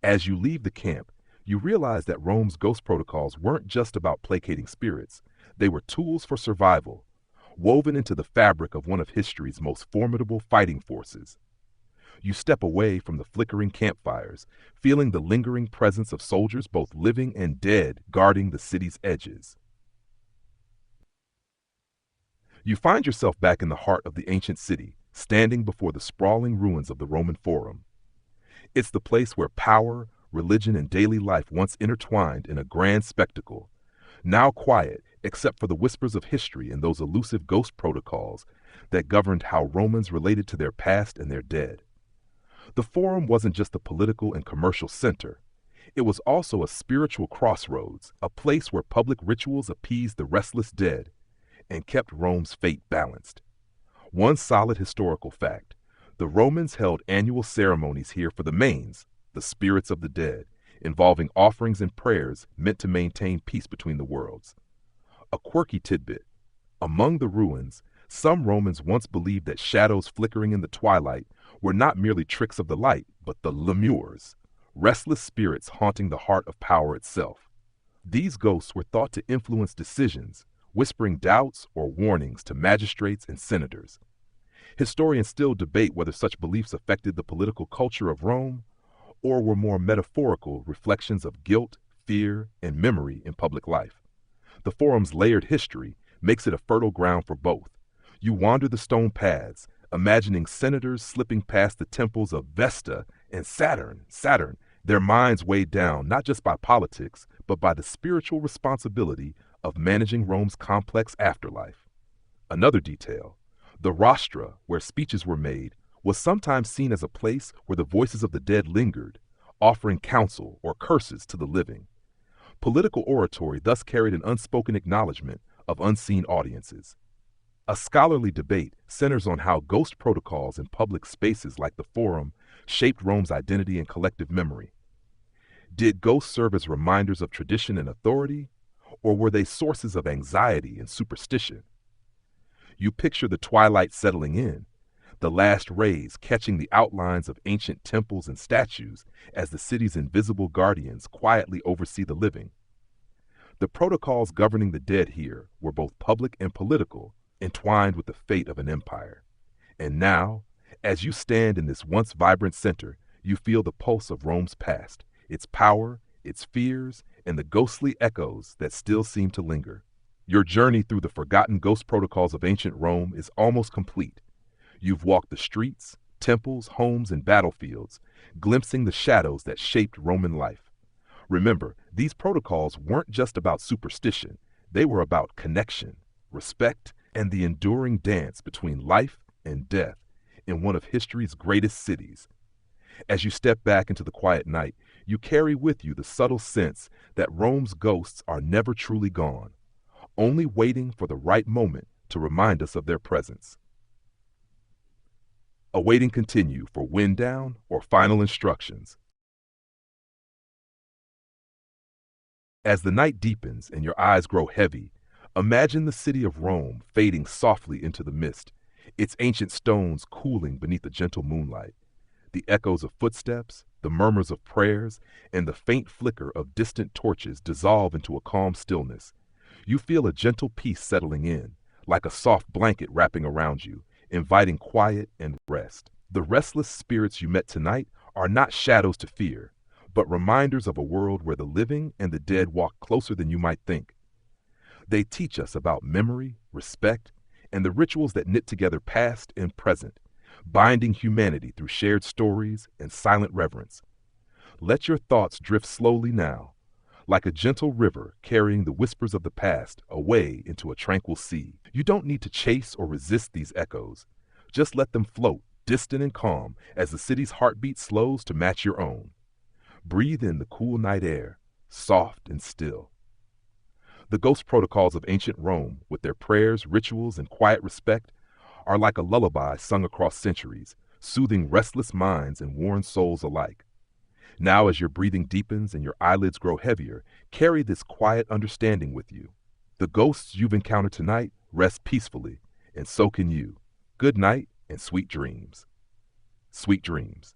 As you leave the camp, you realize that Rome's ghost protocols weren't just about placating spirits. They were tools for survival, woven into the fabric of one of history's most formidable fighting forces. You step away from the flickering campfires, feeling the lingering presence of soldiers both living and dead guarding the city's edges. You find yourself back in the heart of the ancient city, standing before the sprawling ruins of the Roman Forum. It's the place where power, religion, and daily life once intertwined in a grand spectacle, now quiet except for the whispers of history and those elusive ghost protocols that governed how Romans related to their past and their dead. The Forum wasn't just a political and commercial center. It was also a spiritual crossroads, a place where public rituals appeased the restless dead and kept Rome's fate balanced. One solid historical fact: the Romans held annual ceremonies here for the manes, the spirits of the dead, involving offerings and prayers meant to maintain peace between the worlds. A quirky tidbit: among the ruins, some Romans once believed that shadows flickering in the twilight were not merely tricks of the light, but the lemures, restless spirits haunting the heart of power itself. These ghosts were thought to influence decisions, whispering doubts or warnings to magistrates and senators. Historians still debate whether such beliefs affected the political culture of Rome or were more metaphorical reflections of guilt, fear, and memory in public life. The Forum's layered history makes it a fertile ground for both. You wander the stone paths, imagining senators slipping past the temples of Vesta and Saturn, their minds weighed down not just by politics, but by the spiritual responsibility of managing Rome's complex afterlife. Another detail: the rostra, where speeches were made, was sometimes seen as a place where the voices of the dead lingered, offering counsel or curses to the living. Political oratory thus carried an unspoken acknowledgement of unseen audiences. A scholarly debate centers on how ghost protocols in public spaces like the Forum shaped Rome's identity and collective memory. Did ghosts serve as reminders of tradition and authority, or were they sources of anxiety and superstition? You picture the twilight settling in, the last rays catching the outlines of ancient temples and statues as the city's invisible guardians quietly oversee the living. The protocols governing the dead here were both public and political, entwined with the fate of an empire. And now, as you stand in this once vibrant center, you feel the pulse of Rome's past, its power, its fears, and the ghostly echoes that still seem to linger. Your journey through the forgotten ghost protocols of ancient Rome is almost complete. You've walked the streets, temples, homes, and battlefields, glimpsing the shadows that shaped Roman life. Remember, these protocols weren't just about superstition. They were about connection, respect, and the enduring dance between life and death in one of history's greatest cities. As you step back into the quiet night, you carry with you the subtle sense that Rome's ghosts are never truly gone, only waiting for the right moment to remind us of their presence. Awaiting continue for wind down or final instructions. As the night deepens and your eyes grow heavy, imagine the city of Rome fading softly into the mist, its ancient stones cooling beneath the gentle moonlight. The echoes of footsteps, the murmurs of prayers, and the faint flicker of distant torches dissolve into a calm stillness. You feel a gentle peace settling in, like a soft blanket wrapping around you, inviting quiet and rest. The restless spirits you met tonight are not shadows to fear, but reminders of a world where the living and the dead walk closer than you might think. They teach us about memory, respect, and the rituals that knit together past and present, binding humanity through shared stories and silent reverence. Let your thoughts drift slowly now, like a gentle river carrying the whispers of the past away into a tranquil sea. You don't need to chase or resist these echoes. Just let them float, distant and calm, as the city's heartbeat slows to match your own. Breathe in the cool night air, soft and still. The ghost protocols of ancient Rome, with their prayers, rituals, and quiet respect, are like a lullaby sung across centuries, soothing restless minds and worn souls alike. Now, as your breathing deepens and your eyelids grow heavier, carry this quiet understanding with you. The ghosts you've encountered tonight rest peacefully, and so can you. Good night and sweet dreams. Sweet dreams.